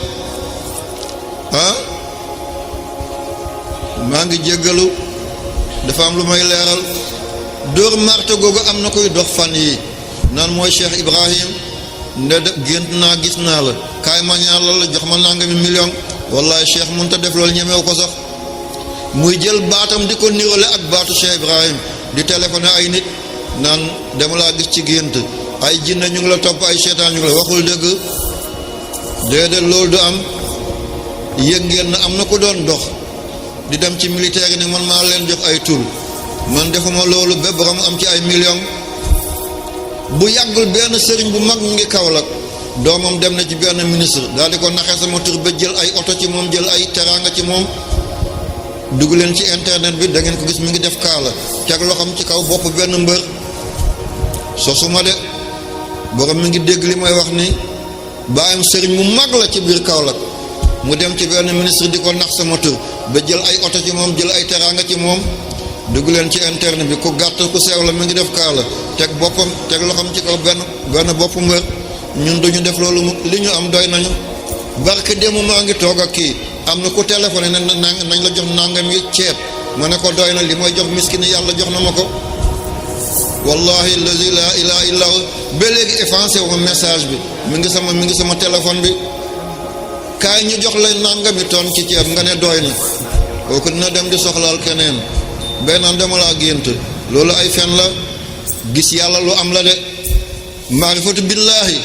maa ngi jéggalu dafa am lu may leeral dóor marto googu am na koy dox fan yi naan mooy Cheikh Ibrahim nde gént naa gis naa la kaay ma ñaan la jox ma nangami million wallahi Cheikh mënut a def loolu ñemew ko sax muy jël baatam di ko nirole ak baatu Cheikh Ibrahim di téléphoné ay nit naan dama laa gis ci gént ay jinne ñu ngi la topp ay seetaan ñu ngi la waxul dëgg déedéet loolu du am. yëg ngeen na am na ko doon dox di dem ci militaire yi ne man maa leen jox ay tur man defuma loolu ba borom am ci ay millions bu yàggul benn sëriñ bu mag mu ngi Kaolack doomam dem na ci benn ministre daal di ko naxee sama tur ba jël ay oto ci moom jël ay teraanga ci moom dugg leen ci internet bi da ngeen ko gis mi ngi def kaala teg loxoom ci kaw bopp benn mbër sosuma de borom mi ngi dégg li may wax ni baayam sëriñ mu mag la ci biir Kaolack mu dem ci benn ministre di ko nax sama tur ba jël ay oto ci moom jël ay teraanga ci moom dugg leen ci internet bi ku gàtt ku sew la mi ngi def kaala teg boppam teg loxoom ci kaw benn bopp mbër ñun duñu def loolu li ñu am doy nañu barke démb maa ngi toog ak kii am na ku téléphoné ne nañ la jox nangam yi ceeb ma ne ko doy na li may jox miskin yàlla jox na ma ko wallahi allazi la ilaha illa hu ba léegi effacé wu message bi mi ngi sama téléphone bi kaay ñu jox la nangami ton ci ceeb nga ne doy na kooku dina dem di soxlaal keneen bay naan dama laa gént loolu ay fen la gis yàlla lu am la de maarifatu billaahi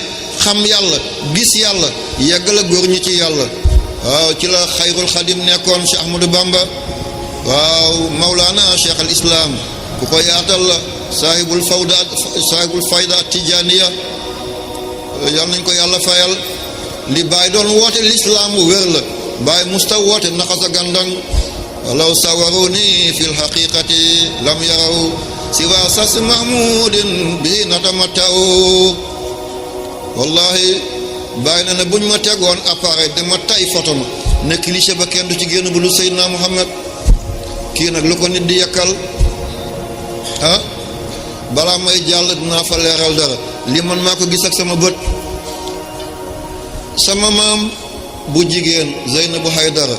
xam yàlla gis yàlla yegg la góor ñi ci yàlla waaw ci la xayrul xadim nekkoon Cheikh Ahmadou Bamba waaw Mawlana Cheikh al Islam ku ko yaatal la saahibul fayda tijaaniya yal nañ ko yàlla fayal li Baay doon woote lislaam wér la Baay musta woote naxasa gandang walaw sawaruni fi lxaqiqati lam yaraw siwa sas mahmudin bi natamattaw wallahi Baay na ne buñ ma tegoon appareil dama tay photo ma ne cliché ba kenn du ci génn bu lu Seydina Muhammad kii nag lu ko nit di yekkal ah balaa may jàll dinaa fa leeral dara li man maa ko gis ak sama bët sama maam bu jigéen Zeynabu Haydara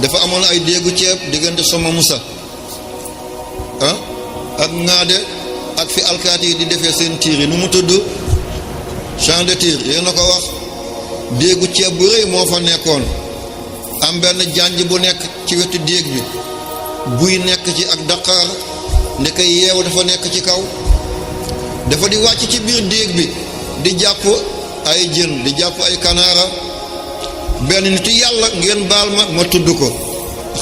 dafa amoon ay déegu ceeb diggante sama Musa ah ak ŋaade ak fi alkaati yi di defee seen tiir yi nu mu tudd champ de tir yéen a ko wax déegu ceeb bu rëy moo fa nekkoon am benn janj bu nekk ci wetu déeg bi buy nekk ci ak daqaar ndeke yeew dafa nekk ci kaw dafa di wàcc ci biir déeg bi di jàpp ay jën di jàpp ay kanaara benn nitu yàlla ngeen baal ma tudd ko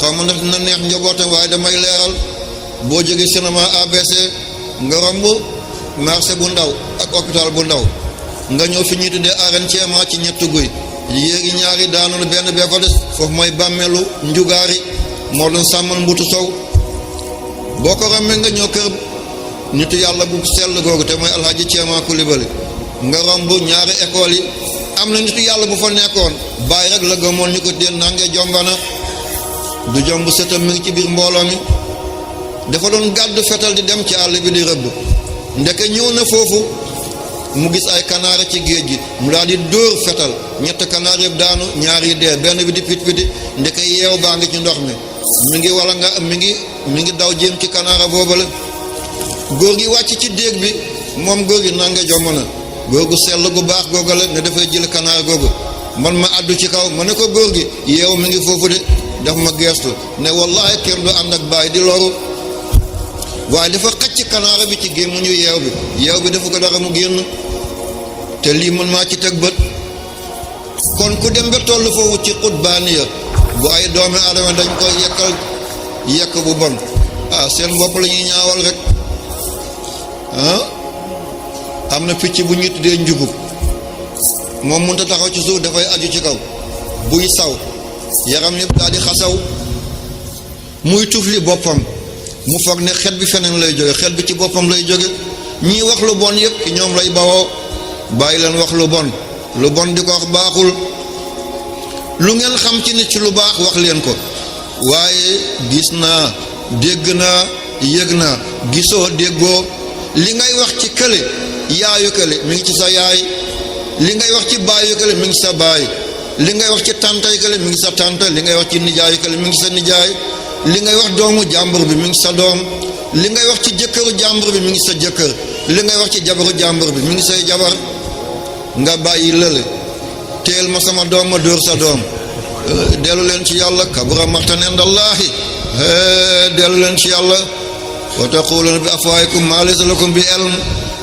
xaw ma ndax dina neex njabootam waaye damay leeral boo jógee cinéma ABC nga romb marché bu ndaw ak hôpital bu ndaw nga ñëw fi ñuy tuddee arène Thiéma ci ñett guy yéegi ñaari daanoon benn bee fa des foofu mooy bàmmeelu njugaari moo doon sàmmal mbutu sow boo ko rombee nga ñëw kër nitu yàlla bu sell googu te mooy alhaji Thiéma Coulibaly nga romb ñaari école yi am na nitu yàlla bu fa nekkoon bàyyi rek la gëmoon ñu ko téen nangee jombana du jomb sëtam mi ngi ci biir mbooloo mi dafa doon gàddu fetal di dem ci àll bi di rëbb ndeke ñëw na foofu mu gis ay kanaara ci géej gi mu daal di dóor fetal ñett kanaar yëpp daanu ñaar yi dee benn bi di pit piti ndeke yeew baa ngi ci ndox mi ngi wala nga mi ngi daw jéem ci kanaara boobu la góor gi wàcc ci déeg bi moom góor gi nangee jombana góor gu sell gu baax googu la ne dafay jël kanaar googu man ma àddu ci kaw ma ne ko góor gi yeew mi ngi foofu de daf ma geestu ne wallahi kenn du ànd ak baay di loru waaye dafa xacc kanaara bi ci gémmiñu yeew bi dafa ko dara mu génn te lii man maa ci teg bët kon ku dem ba toll foofu ci xutbaaniya bu ay doomi aadama dañ ko yekk bu bon seen bopp la ñuy ñaawal rek am na picc bu ñu tuddee njugub moom mënut a taxaw ci suuf dafay aju ci kaw buy saw yaram yëpp daal di xasaw muy tufli boppam mu foog ne xet bi feneen lay jóge xet bi ci boppam lay jóge ñii wax lu bon yëpp ci ñoom lay bawoo bàyyi leen wax lu bon di ko wax baaxul lu ngeen xam ci nit ci lu baax wax leen ko waaye gis naa dégg naa yëg naa gisoo déggoo li ngay wax ci kële yaayu kële mi ngi ci sa yaay li ngay wax ci baayu kële mi ngi sa baay li ngay wax ci tàntay kële mi ngi sa tànta li ngay wax ci nijaayu kële mi ngi sa nijaay li ngay wax doomu jàmbur bi mi ngi sa doom li ngay wax ci jëkkëru jàmbur bi mi ngi sa jëkkër li ngay wax ci jabaru jàmbur bi mi ngi say jabar nga bàyyi lële teel ma sama doom ma dóor sa doom dellu leen ci yàlla kabura maxtan indallaahi dellu leen ci yàlla wa taquluna bi afwahikum ma laysa lakum bi ilm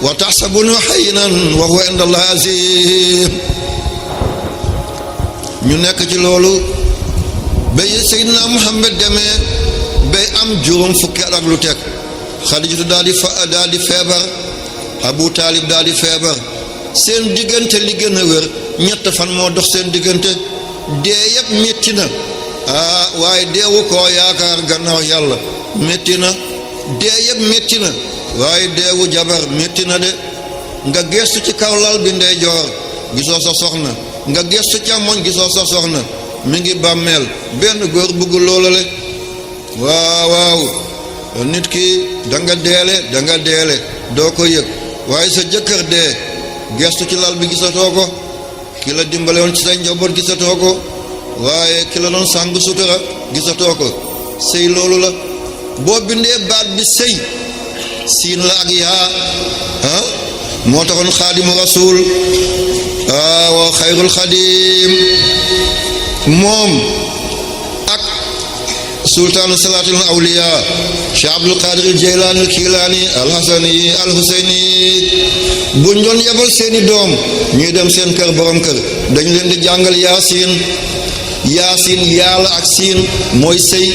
wa tahsabuna hayyinan wa huwa inda allahi azim. ñu nekk ci loolu ba Seydina Muhammad demee bay am juróom fukki at ak lu teg Xadijatu daal di feebar, Abu Taalib daal di feebar. seen diggante li gën a wér ñett fan moo dox seen diggante. dee yëpp métti na waaye deewu koo yaakaar gannaaw yàlla métti na. dee yëpp métti na waaye deewu jabar métti na de. nga gestu ci kaw lal bi ndeyjoor gisoo sa soxna, nga gestu càmmoñ gisoo sa soxna, mi ngi bàmmeel. benn góor bëgg loolale. waaw nit ki da nga deele doo ko yëg waaye sa jëkkër dee gestu ci lal bi gisatoo ko, ki la dimbale woon ci say njaboot gisatoo ko, waaye ki la doon sàng sutura gisatoo ko. sëy loolu la. boo bindee baat bi sëy siin la ak yaa moo taxoon xaadimu rasul waaw xayrul xadim moom ak sultaanu salaatul awliya Cheikh Abdul Qadir Jeylaani al Kilaani al Hasani al Huseyni buñ doon yebal seeni doom ñuy dem seen kër borom kër dañ leen di jàngal yaasin yaala ak siin mooy sëy.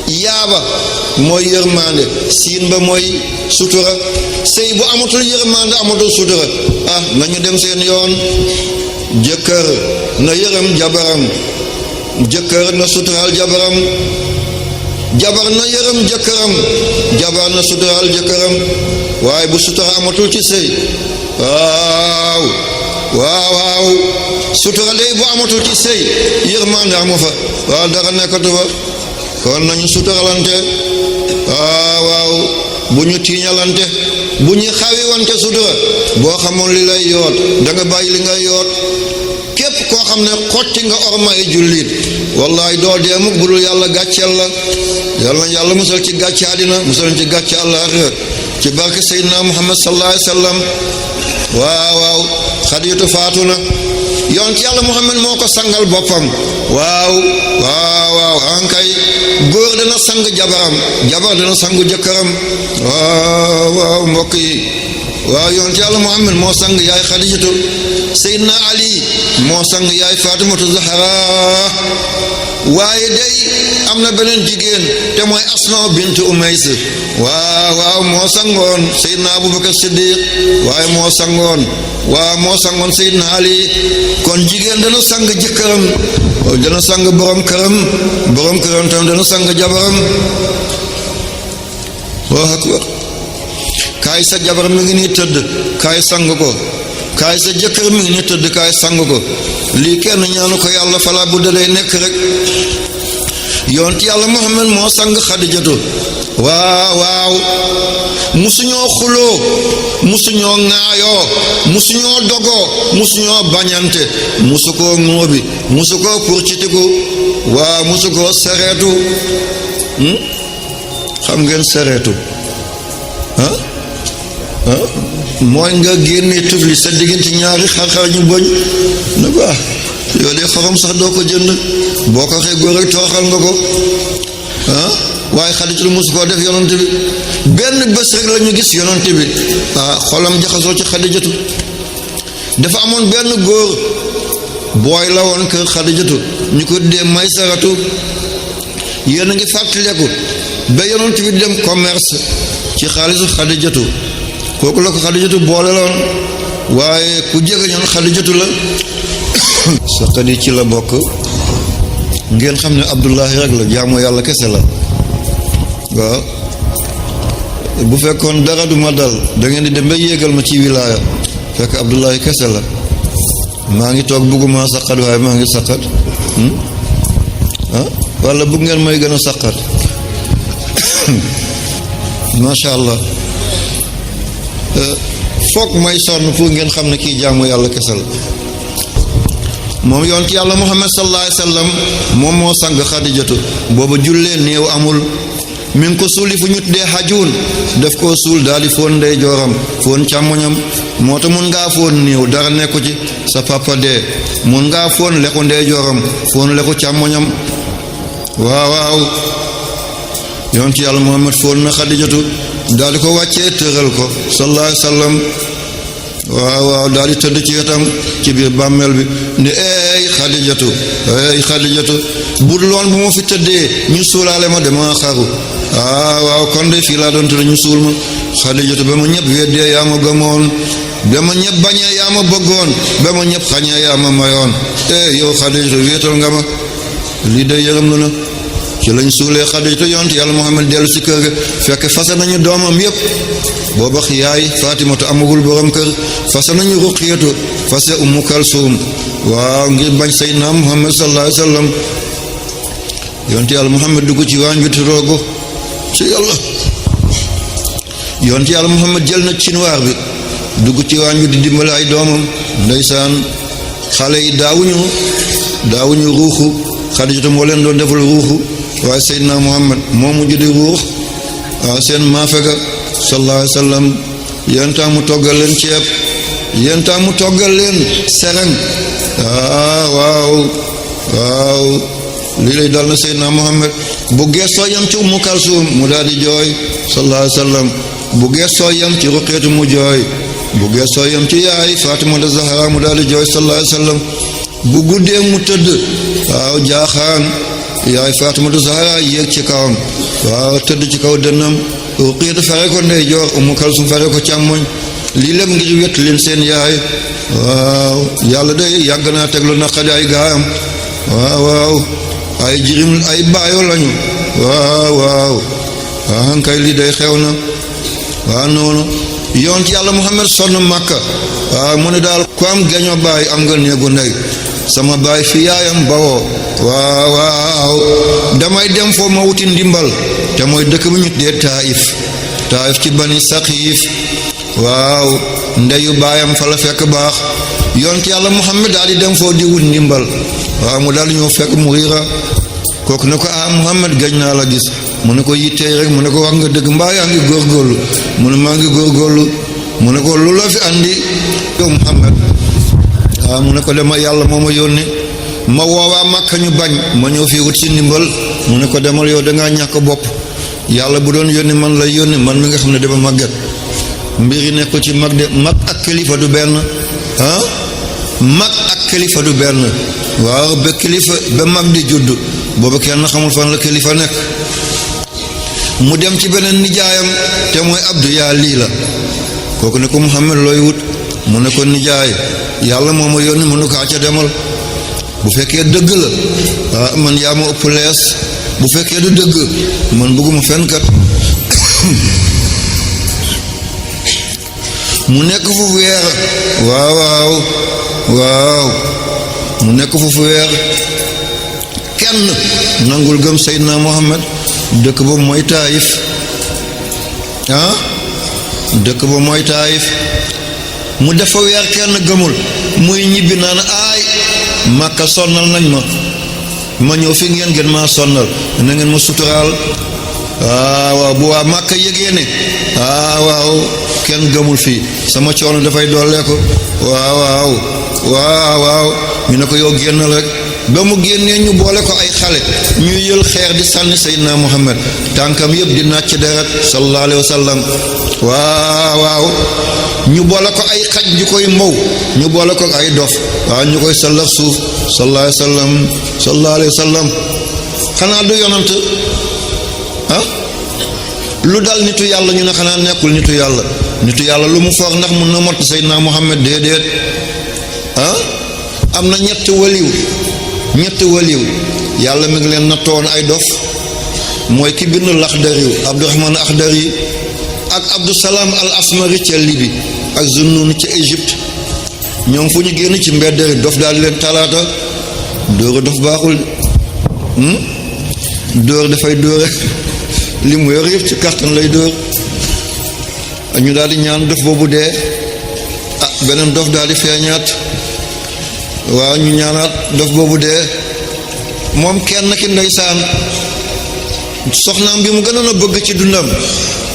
yaaba mooy yërmande, siin ba mooy sutura. sëy bu amatul yërmande amatul sutura nañu dem seen yoon. jëkkër na yërëm jabaram, jëkkër na suturaal jabaram, jabar na yërëm jëkkëram, jabar na suturaal jëkkëram. waaye bu sutura amatul ci sëy waaw sutura day bu amatul ci sëy yërmande amu fa, dara nekkatu fa. kon nañu suturalante waaw bu ñu tiiñalante, bu ñu xawiwante sutura. boo xamoon li lay yoot da nga bàyyi li ngay yoot. képp koo xam ne xotti nga ormay jullit wallahi doo dee mukk bu dul yàlla gàcceel la. yàlla musal ci gàcce àddina, musal ci gàcce àllaaxira ci barke Seydina Muhammad sallallahu alayhi wa sallam. waaw Xadijatu faatu na, yonent yàlla Muhammad moo ko sangal boppam. waaw ankay góor dana sang jabaram, jabar dana sangu jëkkëram. waaw mbokk yi yonent yàlla Muhammad moo sang yaay Xadijatu. Seydina Ali moo sang yaay Fatimatu Zahra. waaye day am na beneen jigéen te mooy Asma bint Umays. waaw moo sangoon Seydina Abubakar Siddiq, waaye moo sangoon Seydina Ali. kon jigéen dana sang jëkkëram, dana sang borom këram tam dana sang jabaram. Allahu akbar. kaay sa jabar mi ngi nii tëdd kaay sang ko, kaay sa jëkkër mi ngi nii tëdd kaay sang ko. lii kenn ñaanu ko yàlla fala bu day nekk rek. yonent yàlla Muhammad moo sang Xadijatu. waaw musuñoo xuloo, musuñoo ŋaayoo, musuñoo dogoo, musuñoo bañante, musu koo ŋóobi, musu koo purcitiku, musu koo sereetu. xam ngeen sereetu mooy nga génne tufli sa diggante ñaari xar-xar ñu boñ na ko yow de xorom sax doo ko jënd, boo ko waxee góor rek tooxal nga ko. waaye Xadijatu musu koo def yonent bi. benn bés rek la ñu gis yonent bi xolam jaxasoo ci Xadijatu. dafa amoon benn góor booy la woon kër Xadijatu ñu ko dee Maysaratu. yéen a ngi fàttaleku ba yonent bi dem commerce ci xaalisu Xadijatu, kooku la ko Xadijatu boole loon, waaye ku jege ñoon Xadijatu la. saqadi ci la bokk. ngeen xam ne Abdullahi rek la, jaamu yàlla kese la. waaw bu fekkoon dara du ma dal da ngeen di dem ba yéegal ma ci wilaaya, fekk Abdullahi kese la. maa ngi toog bugguma saqat waaye maa ngi saqat. walla bugg ngeen may gën a saqat. macha allah. foog may sonn pour ngeen xam ne kii jaamu yàlla kese la. moom yonent yàlla Muhammad sallallahu alayhi wa sallam moom moo sang Xadijatu. booba jullee néew amul. mi ngi ko suuli fu ñu tuddee xajuun, def koo suul daal di foon ndeyjooram, foon càmmoñam. moo tax mun ngaa foon néew dara nekku ci, sa papa dee mun ngaa foon lexu ndeyjooram, foon lexu càmmoñam. waaw yonent yàlla Muhammad foon na Xadijatu daal di ko wàccee tëral ko sallallahu alayhi wa sallam waaw daal di tëdd ci wetam ci biir bàmmeel bi ne ey Xadijatu bu dul woon bu ma fi tëddee ñu suulaale ma dama xaru waaw kon de fii laa doon tëdd ñu suul ma Xadijatu ba ma ñëpp weddee yaa ma gëmoon ba ma ñëpp bañee yaa ma bëggoon ba ma ñëpp xañee yaa ma mayoon yow Xadijatu wéetal nga ma lii de yërëm lu na ci lañ suulee Xadijatu yonent yàlla Muhammad dellu ci kër ga fekk fase nañu doomam yépp booba yaay Faatimatu amagul borom kër fase nañu Ruqiyatu fase Ummu Kalsum waaw ngir bañ Seydina Muhammad sallallahu alayhi wa sallam yonent yàlla Muhammad dugg ci waañ bi toogu ci yàlla yonent yàlla Muhammad jël na cinwaar bi dugg ci waañ bi di dimbali ay doomam ndeysaan xale yi daawuñu ruuxu Xadijatu moo leen doon defal ruuxu waaye Seydina Muhammad moo mujj di ruux waaw seen maafega sallallahu alayhi wa sallam yéen tam mu toggal leen ceeb yéen tam mu toggal leen sereng waaw lii lay dal na Seydina Muhammad bu geesoo yam ci Ummu Kalsum mu daal di jooy sallallahu alayhi wa sallam bu geesoo yam ci Ruqiyatu mu jooy bu geesoo yam ci yaay Faatimatu Zahra mu daal di jooy sallallahu alayhi wa sallam bu guddee mu tëdd waaw jaaxaan yaay Faatimatu Zahra yéeg ci kawam waaw tëdd ci kaw dënnam Ruqiyatu fare ko ndeyjoor Ummu Kalsum fare ko càmmoñ lii lépp ngir wet leen seen yaay waaw yàlla day yàgg naa teg lu naqadi ay gaayam waaw ay jirim ay baayo lañu waaw hankay lii day xew na waaw noonu yonent yàlla Muhammad sonn Makka waaw mu ne daal ku am geño baay am nga néegu ndey sama baay fi yaayam bawoo waaw damay dem foo ma wuti ndimbal te mooy dëkk bi ñu dee Taayif ci Bani Saqiif waaw ndeyu baayam fa la fekk baax yonent yàlla Muhammad daal di dem foo di wut ndimbal waaw mu daal di ñëw fekk Mughira kooku ne ko Muhammad gëj naa la gis mu ne ko yittee rek mu ne ko wax nga dëgg mbaa yaa ngi góorgóorlu mu ne maa ngi góorgóorlu mu ne ko lu la fi andi yow Muhammad mu ne ko dama yàlla moo ma yónni ma woowaa Makka ñu bañ ma ñëw fii wut si ndimbal mu ne ko demal yow dangaa ñàkk bopp yàlla bu doon yónni man lay yónni man mi nga xam ne dama màgget mbir yi nekkul ci mag de mag ak kilifa du benn mag ak kilifa du benn waaw ba kilifa ba mag di judd boobu kenn xamul fan la kilifa nekk mu dem ci beneen nijaayam te mooy Abdu yaa lii la kooku ne ko Muhammad looy wut mu ne ko nijaay yàlla moo ma yónni mu ne ko acca demal bu fekkee dëgg la man yaa ma ëpp lees bu fekkee du dëgg man bëgguma fenkat mu nekk foofu weer waaw mu nekk foofu weer kenn nangul gëm Seydina Muhammad dëkk ba mooy Taayif dëkk ba mooy Taayif mu def fa weer kenn gëmul muy ñibbi naan aay Makka sonnal nañ ma ñëw fi ngeen maa sonnal na ngeen ma suturaal waaw bu waa Makka yëgee ne waaw kenn gëmul fii sama coono dafay dollee ko waaw ñu ne ko yow génnal rek ba mu génnee ñu boole ko ay xale ñuy yël xeer di sànni Seydina Muhammad tànkam yëpp di nàcc deret sallallahu alayhi wa sallam waaw ñu boole ko ay xaj ñu koy mbow ñu boole ko ay dof waaw ñu koy sallax suuf sallallahu alayhi wa sallam xanaa du yonant lu dal nitu yàlla ñu ne xanaa nekkul nitu yàlla lu mu foog ndax mun na mott Seydina Muhammad déedéet am na ñetti waliw yàlla mi ngi leen nattoon ay dof mooy ki bind Laxdari Abdurahmaan Axdari ak Abdusalaam al Asmari ca Libi ak Zunnun ca Égypte ñoom fu ñu génn ci mbeddari dof daal di leen talaata dóora dof baaxul dóor dafay dóore li mu yor yëpp ci kàttan lay dóor ñu daal di ñaan dof boobu dee beneen dof daal di feeñaat waaw ñu ñaanaat dof boobu dee moom kenn ki ndeysaan soxnaam bi mu gënoon a bëgg ci dundam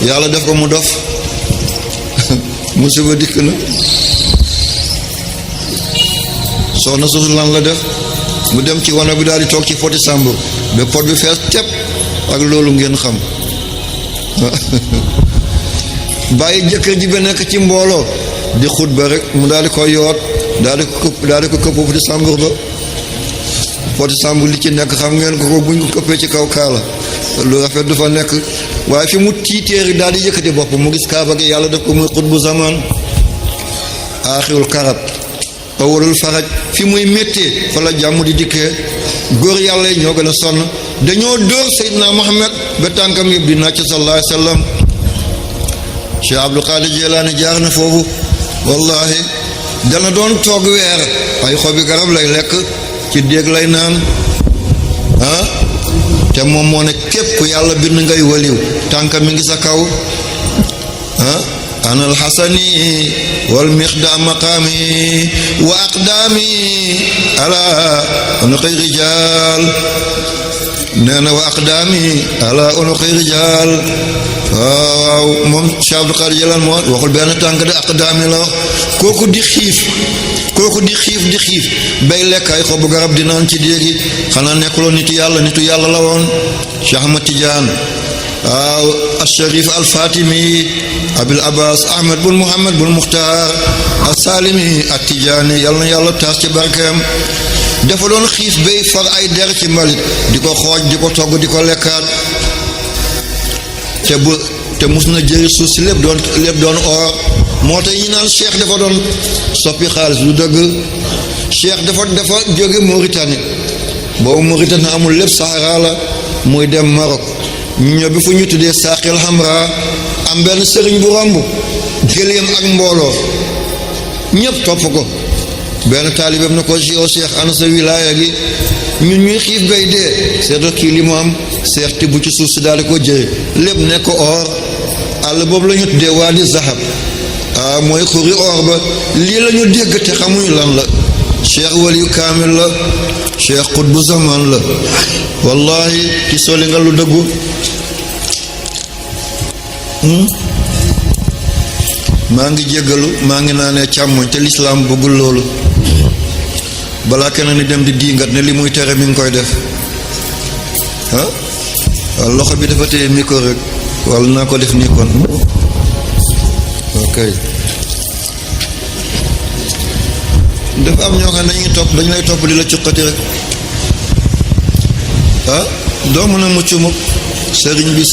yàlla def ko mu dof musiba dikk na soxna suusu lan la def mu dem ci wana bi daal di toog ci poti sàmbur ba pot bi fees tepp ak loolu ngeen xam bàyyi jëkkër ji ba nekk ci mbooloo di xutba rek mu daal di ko yoot daal di ko këpp foti sàmbur ba foti sàmbur li ci nekk xam ngeen ko buñ ko këppee ci kaw kaala lu rafet du fa nekk waaye fi mu tiiteeri daal di yëkkati bopp mu gis kaaba gi yàlla def ko muy xutbu zaman aaxirul karab awalul faraj fi muy méttee fa la jàmm di dikkee góor yàlla yi ñoo gën a sonn dañoo dóor Seydina Muhammad ba tànkam yëpp di nàcc sallallahu alayhi wa sallam Cheikh Abdul Qadir Jilani jaar na foofu wallahi dana doon toog weer ay xobi garab lay lekk ci déeg lay naan te moom moo ne képp ku yàlla bind ngay waliw tànkam mi ngi sa kaw ana alxasani wal miqdaam maqaami wa aqdaami ala unuqi rijaal nee na wa aqdaami ala unuqi rijaal waaw moom Cheikh Abdul Qadir Jilani moo waxul benn tànk de aqdaami la wax kooku di xiif bay lekk ay xobu garab di naan ci déegi xanaa nekkuloo nitu yàlla la woon Cheikh Ahmad Tidiane waaw al-Sharif al-Fatimi Abil Abbas Ahmed bun Muhammad bun Mukhtar al-Salimi at-Tijani yàlla na yàlla taas ci barkeem dafa doon xiif bay far ay der ci mbalit di ko xooj di ko togg di ko lekkaat te mus na jëri suuf si lépp doon or moo tax ñi naan cheikh dafa doon soppi xaalis lu dëgg cheikh dafa jóge Mauritanie boobu Mauritanie amul lépp Sahara la muy dem Maroc ñu ñëw bi fu ñu tuddee Saqil Hamra am benn sëriñ bu romb gëléem ak mbooloo ñëpp topp ko benn taalibeem na ko yow cheikh ana sa wilaaya gi ñun ñuy xiif bay dee seetal kii li mu am seex tibb ci suuf si daal di ko jëre lépp nekk or àll boobu la ñu tuddee waadi zahab mooy xuri or ba lii la ñu dégg te xamuñu lan la cheikh waliyu kaamil la cheikh qutbu zaman la wallahi ci soli nga lu dëggu maa ngi jéggalu maa ngi naanee càmmoñ te lislaam bëggul loolu balaa kenn ni dem di diingat ne li muy tere mi ngi koy def waaw loxo bi dafa téye micro rek walla naa ko def nii kon ok dafa am ñoo xam ne dañu lay topp di la cuqati rek doo mën a mucc mukk sëriñ bi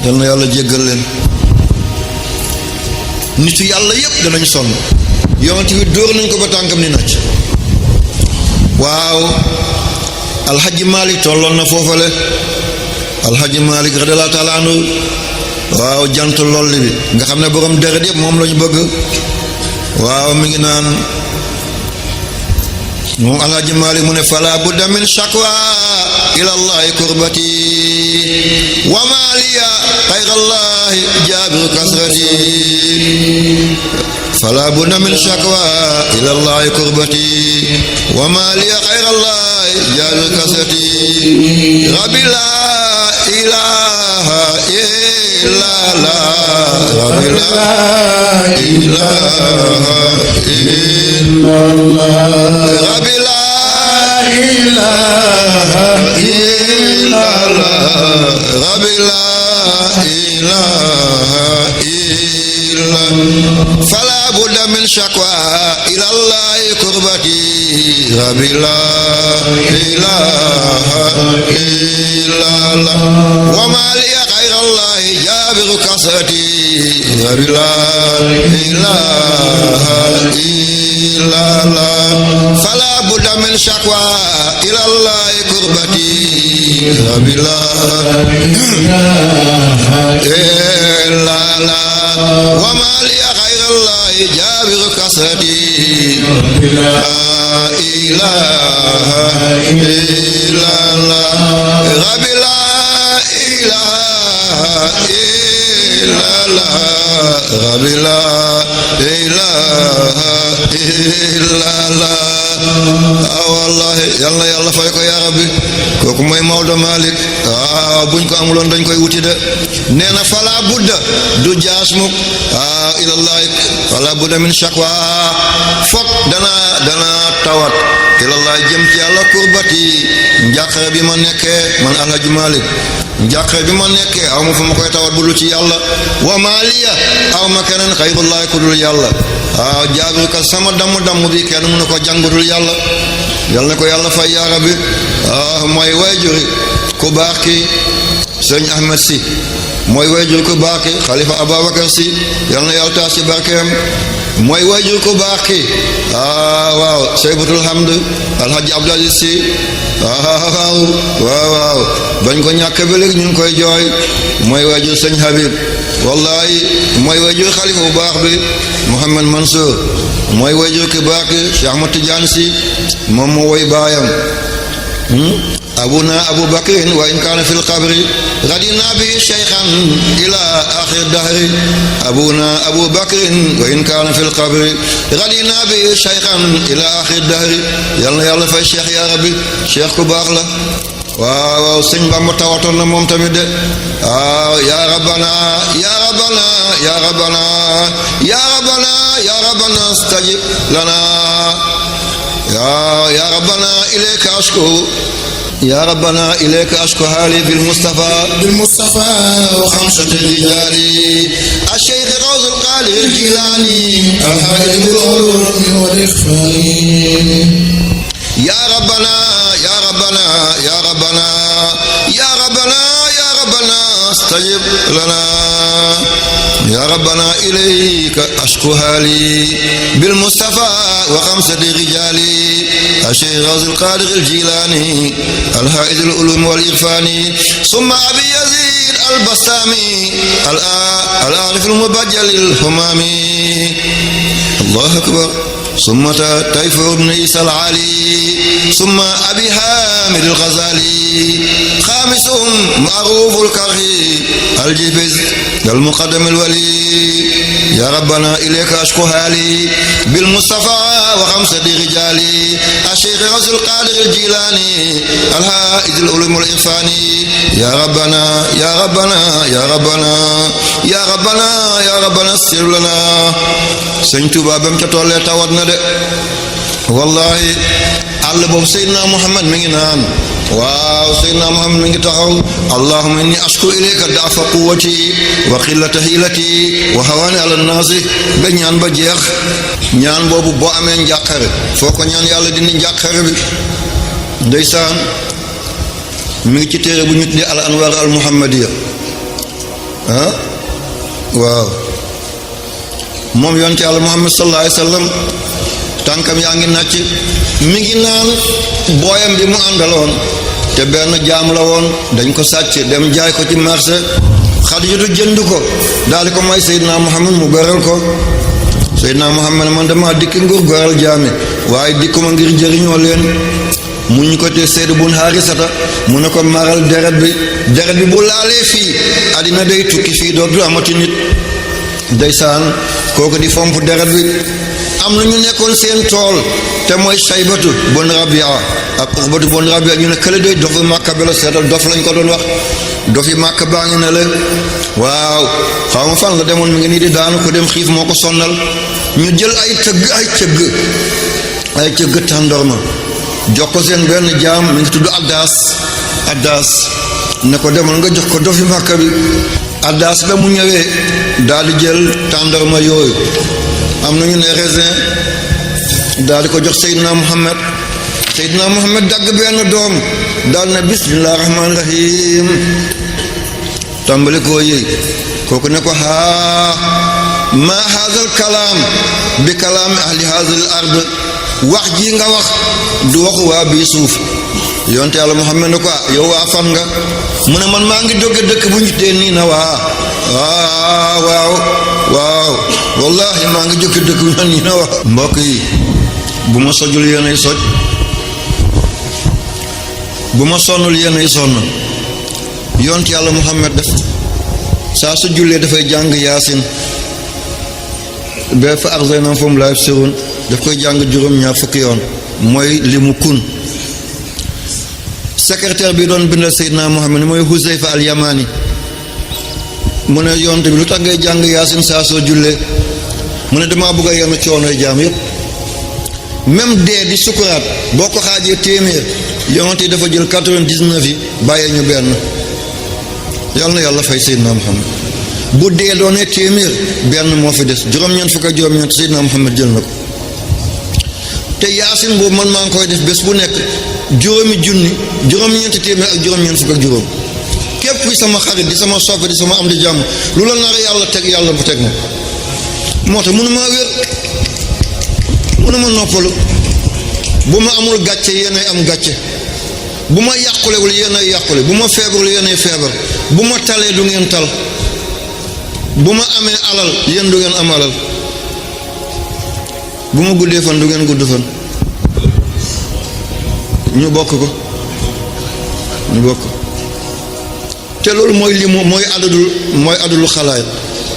yal na yàlla jéggal leen nitu yàlla yépp danañ sonn yonent bi dóor nañ ko ba tànkam ni nacc waaw alxaji Malik tolloon na foofale alxaji Malik radiyallahu taala anhu waaw jant lolli bi nga xam ne borom deret yépp moom lañu bëgg waaw mi ngi naan moom alxaji Malik mu ne fala budda min shakwa ila allahi kurbati wa maliya xayra allahi jaabiru kasrati fala budda min shakwa ila allahi kurbati wa maliya xayra allahi jaabiru kasrati rabbi la ilaha illa la rabbi la ilaha illa rabbi la ilaha illallah rabbi la ilaha illa fala budda min shakwa ila allah qurbati rabbi la ilaha illallah wa ma li ghayra allah jabiru kasati rabbi la ilaha illallah fala budda min shakwa ila allah qurbati rabbi la ilaha wa ma li ghayra allah jabiru kasati la ilaha illallah rabbi la ilaha illallah rabbi la ilaha illallah wallahi yàlla yàlla fay ko yaa rabbi kooku mooy Maodo Malick buñ ko amuloon dañ koy wuti de nee na fala budda du jaas mukk ilallahi fala budda min shakwa fokk dana tawat ilallah jëm ci yàlla kurbati njàqare bi ma nekkee man alhaji Malik njàqare bi ma nekkee aw ma fu ma koy tawat bu dul ci yàlla wa maliya aw ma keneen xayrullahi ku dul yàlla waaw Jaabir ka sama damm bi kenn mënu ko jàngudul yàlla yal na ko yàlla fay yaa rabbi mooy wayjuri ku baax ki sëñ Ahmed si mooy wayjur ku baax ki xalifa Ababacar si yal na yàlla taas ci barkeem mooy wayjur ku baax ki waaw Seybatul Hamd alhaji Abdul Aziz si waaw bañ ko ñàkk ba léegi ñu ngi koy jooy mooy wayjur sëñ Habib wallahi mooy wayjur xalifa bu baax bi Mouhamed Mansour mooy wayjur ku baax ki Cheikh Ahmad Tidiane si moom moo woy baayam abuna Abu Bakrin wa in kaana fil qabri radina bi shaykhan ila akhir dahri abuna Abu Bakrin wa in kaana fil qabri radina bi shaykhan ila akhir dahri yal na yàlla fay cheikh ya rabbi cheikh ku baax la waaw sëñ Bamba tawatoon na moom tamit de waaw ya rabbana ya rabbana ya rabbana ya rabbana ya rabbana stajib lana ya rabbana ilayka ashku يا ربنا إليك أشكو حالي بالمصطفى وخمسة رجالي الشيخ غوث القادر الجيلاني الحاج بالعلوم والإخفاء يا ربنا يا ربنا يا ربنا يا ربنا يا ربنا استجب لنا يا ربنا إليك أشكو حالي بالمصطفى وخمسة رجالي الشيخ غوث القادر الجيلاني الهائد العلوم والإرفان ثم أبي يزيد البسامي العارف المبجل الهمامي الله أكبر ثم تيفور بن عيسى العالي ثم أبي حامد الغزالي خامسهم معروف الكرخي الجبز المقدم الولي يا ربنا إليك أشكو حالي بالمصطفى وخمسة رجالي الشيخ غوث القادر الجيلاني الهائد العلوم والإرفاني يا ربنا يا ربنا يا ربنا يا ربنا يا ربنا استر لنا Sëñ Tuubaa bam ca tollee tawat na de wallahi àll boobu Seydina Muhammad mi ngi naan waaw Seydina Muhammad mi ngi taxaw allahumma inni ashku ilayka da'fa quwwati wa qillata hilati wa hawani ala nnaasi ba ñaan ba jeex ñaan boobu boo amee njàqare foo ko ñaan yàlla dindi njàqare bi ndeysaan mi ngi ci téere bu ñu tuddee al anwar al muhammadiya waaw moom yonte yàlla Muhammad sallallahu alayhi wa sallam tànkam yaa ngi nàcc mi ngi naan booyam bi mu àndaloon te benn jaam la woon dañ ko sàcc dem jaay ko ci marché Xadijatu jënd ko daal di ko may Seydina Muhammad mu goral ko Seydina Muhammad man dama dikk ngir goral jaami waaye dikkuma ngir jëriñoo leen mu ñu ko te Seyd bun Haarisata mu ne ko maral deret bi bu laalee fii àddina day tukki fii dootul amati nit ndeysaan kooku di fomp deret bi am na ñu nekkoon seen tool te mooy Saybatu bon Rabia ak Uxbatu bon Rabia ñu ne kële doy dofi Màkka bi la seetal dof lañ ko doon wax dofi Màkka baa ngi ne la waaw xaw ma fan la demoon mi ngi nii di daanu ko dem xiif moo ko sonnal ñu jël ay cëgg tàndorma jox ko seen benn jaam mi ngi tudd Addaas ne ko demoon nga jox ko dofi Màkka bi Addaas ba mu ñëwee daal di jël tàndarma yooyu am nañu ne raisin daal di ko jox Seydina Muhammad dagg benn doom daal ne bismillah rahmaan rahim tàmbali koo yëy kooku ne ko ma haazal kalaam bi kalaami ahli haazal ard wax ji nga wax du waxu waa bii suuf yonte yàlla Muhammad ne ko yow waa fan nga mu ne man maa ngi jóge dëkk bu ñu tee nii na waaw wallahi maa ngi jóge dëkk bu ñu nii na waa mbokk yi bu ma sojul yéenay soj bu ma sonnul yéenay sonn yonte yàlla Muhammad def saa su jullee dafay jàng yaasin ba fa arzaynahum fahum laa yubsiruun daf koy jàng juróom-ñaar fukki yoon mooy li mu kun secrétaire bi doon bindal Seydina Muhammad mooy Huzayfa al-Yamani mu ne yonte bi lu tax ngay jàng yaasin saa soo jullee mu ne damaa bëgg a yenu coonoy jaam yépp même dee di sukuraat boo ko xaajee téeméer yonent yi dafa jël 99 yi bàyyee ñu benn. yàlla na yàlla fay Seydina Muhammad bu dee doonee téeméer benn moo fi des juróom-ñeent fukk ak juróom-ñeent Seydina Muhammad jël na ko te yaasin boobu man maa ngi koy def bés bu nekk juróomi junni juróom-ñeenti téeméer ak juróom-ñeent fukk ak juróom képp kuy sama xarit di sama soppe di sama am di jàmm lu la nar yàlla teg yàlla bu teg ma moo tax mënuma wér mënuma noppalu bu ma amul gàcce yéenay am gàcce bu ma yàqulewul yéenay yàqule bu ma feebarul yéenay feebar bu ma talee du ngeen tal bu ma amee alal yéen du ngeen am alal bu ma guddee fan du ngeen gudd fan ñu bokk ko ñu bokk te loolu mooy li mooy adadul xalaay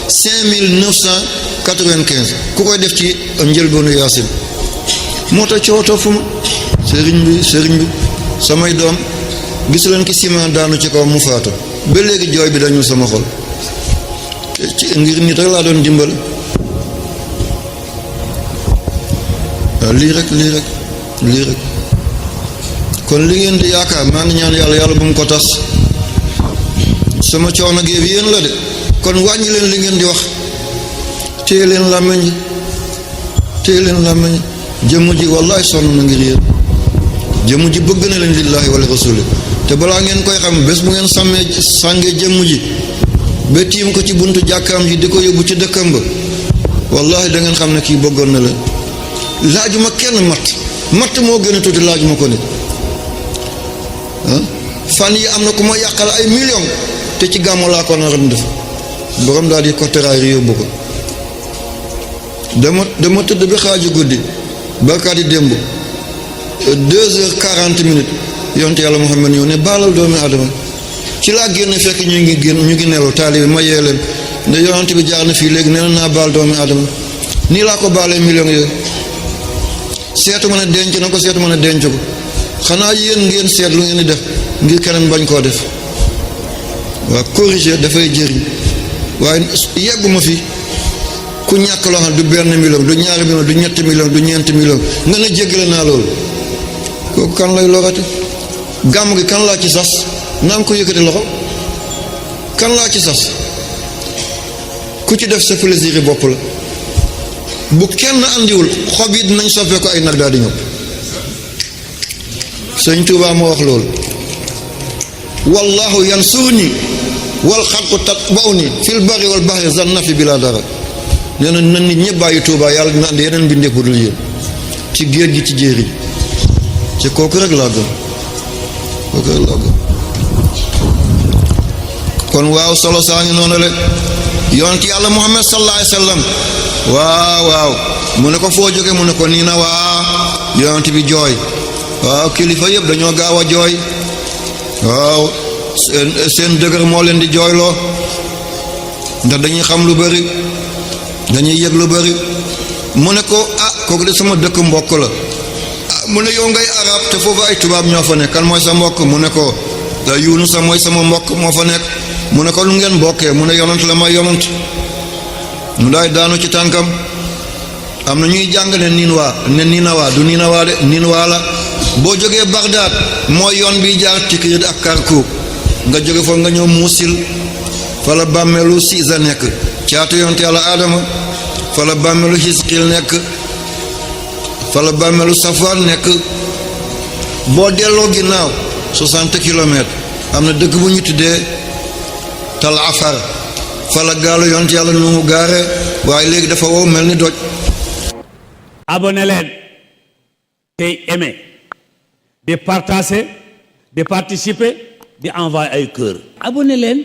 5995 ku koy def ci njëlbeenu yaasin moo tax coow topp ma sëriñ bi samay doom gis leen ki ciment daanu ci kaw mu faatu ba léegi jooy bi dañu sama xol ci ngir nit rek laa doon dimbal waaw lii rek kon li ngeen di yaakaar maa ngi ñaan yàlla bu mu ko tas sama coono gi yéen la de kon wàññi leen li ngeen di wax téye leen làmmiñ jëmm ji wallaay sonn na ngir yéen jëmm ji bëgg na leen lillahi wala rasuli te balaa ngeen koy xam bés bu ngeen sàngee jëmm ji ba tiim ko ci buntu jàkkaam ji di ko yóbbu ci dëkkam ba wallahi da ngeen xam ne kii bëggoon na leen laajuma kenn matt moo gën a tuuti laajuma ko nit fan yi am na ku ma yàqal ay million te ci gàmmu laa ko naroon def borom daal di ko teraay yóbbu ko dama tëdd bi xaaju guddi barkaati démb 2h40 yonte yàlla Muhammad ñëw ne baalal doomi adama ci laa génn fekk ñu ngi nelaw taalibi ma yee leen ne yonent bi jaar na fii léegi nee naa baal doomi adama nii laa ko baalee million yooyu seetu ma ne denc na ko seetu ma ne denc ko xanaa yéen ngeen seet lu ngeen di def ngir keneen bañ koo def waa corriger dafay jëriñ waaye yegguma fi ku ñàkk loo xam du benn million du ñaari million du ñetti million du ñeenti million nga ne jéggale naa loolu kooku kan lay lorati gàmm gi kan laa ci sas naa ko yëkkati loxo kan laa ci sas ku ci def sa plaisir bopp la bu kenn andiwul xob yi dinañ soppee ko ay nag daal di ñëw sëñ Tuubaa moo wax loolu wallahu yansurni wal xalqu tatba'uni fil barri wal bahri zan nafi bila dara nee na nit ñëpp bàyyi Tuubaa yàlla dina andi yeneen mbindeef bu dul yéen ci géej gi ci jéeri ci kooku rek laa gëm kon waaw solo saa ngi noonu rek yonent yàlla Muhammad sallallahu alayhi wa sallam waaw mu ne ko foo jóge mu ne ko nii na waa yonent bi jooy waaw kilifa yëpp dañoo gaaw a jooy waaw seen dëgër moo leen di jooyloo ndax dañuy xam lu bari dañuy yëg lu bari mu ne ko kooku de sama dëkk mbokk la mu ne yow ngay arab te foofu ay tubaab ñoo fa nekk kan mooy sa mbokk mu ne ko Yunus sa mooy sama mbokk moo fa nekk mu ne ko lu ngeen bokkee mu ne yonant la may yonant mu daay daanu ci tànkam am na ñuy jàng ne Ninawa du Ninawa de Ninawa la boo jógee Bagdad mooy yoon bi jaar Tikrit ak Karkuk nga jóge foofu nga ñëw Muusil fa la bàmmeelu Siisa nekk caatu yonent yàlla Aadama fa la bàmmeelu Hisqil nekk fa la bàmmeelu Safwaan nekk boo delloo ginnaaw 60 kilomètres am na dëkk bu ñu tuddee Tal Afar fa la gaalu yonent yàlla Nuuhu gaare waaye léegi dafa wow mel ni doj. abonné leen tey aimé di partager di participer di envoyer ay cœur abonné leen.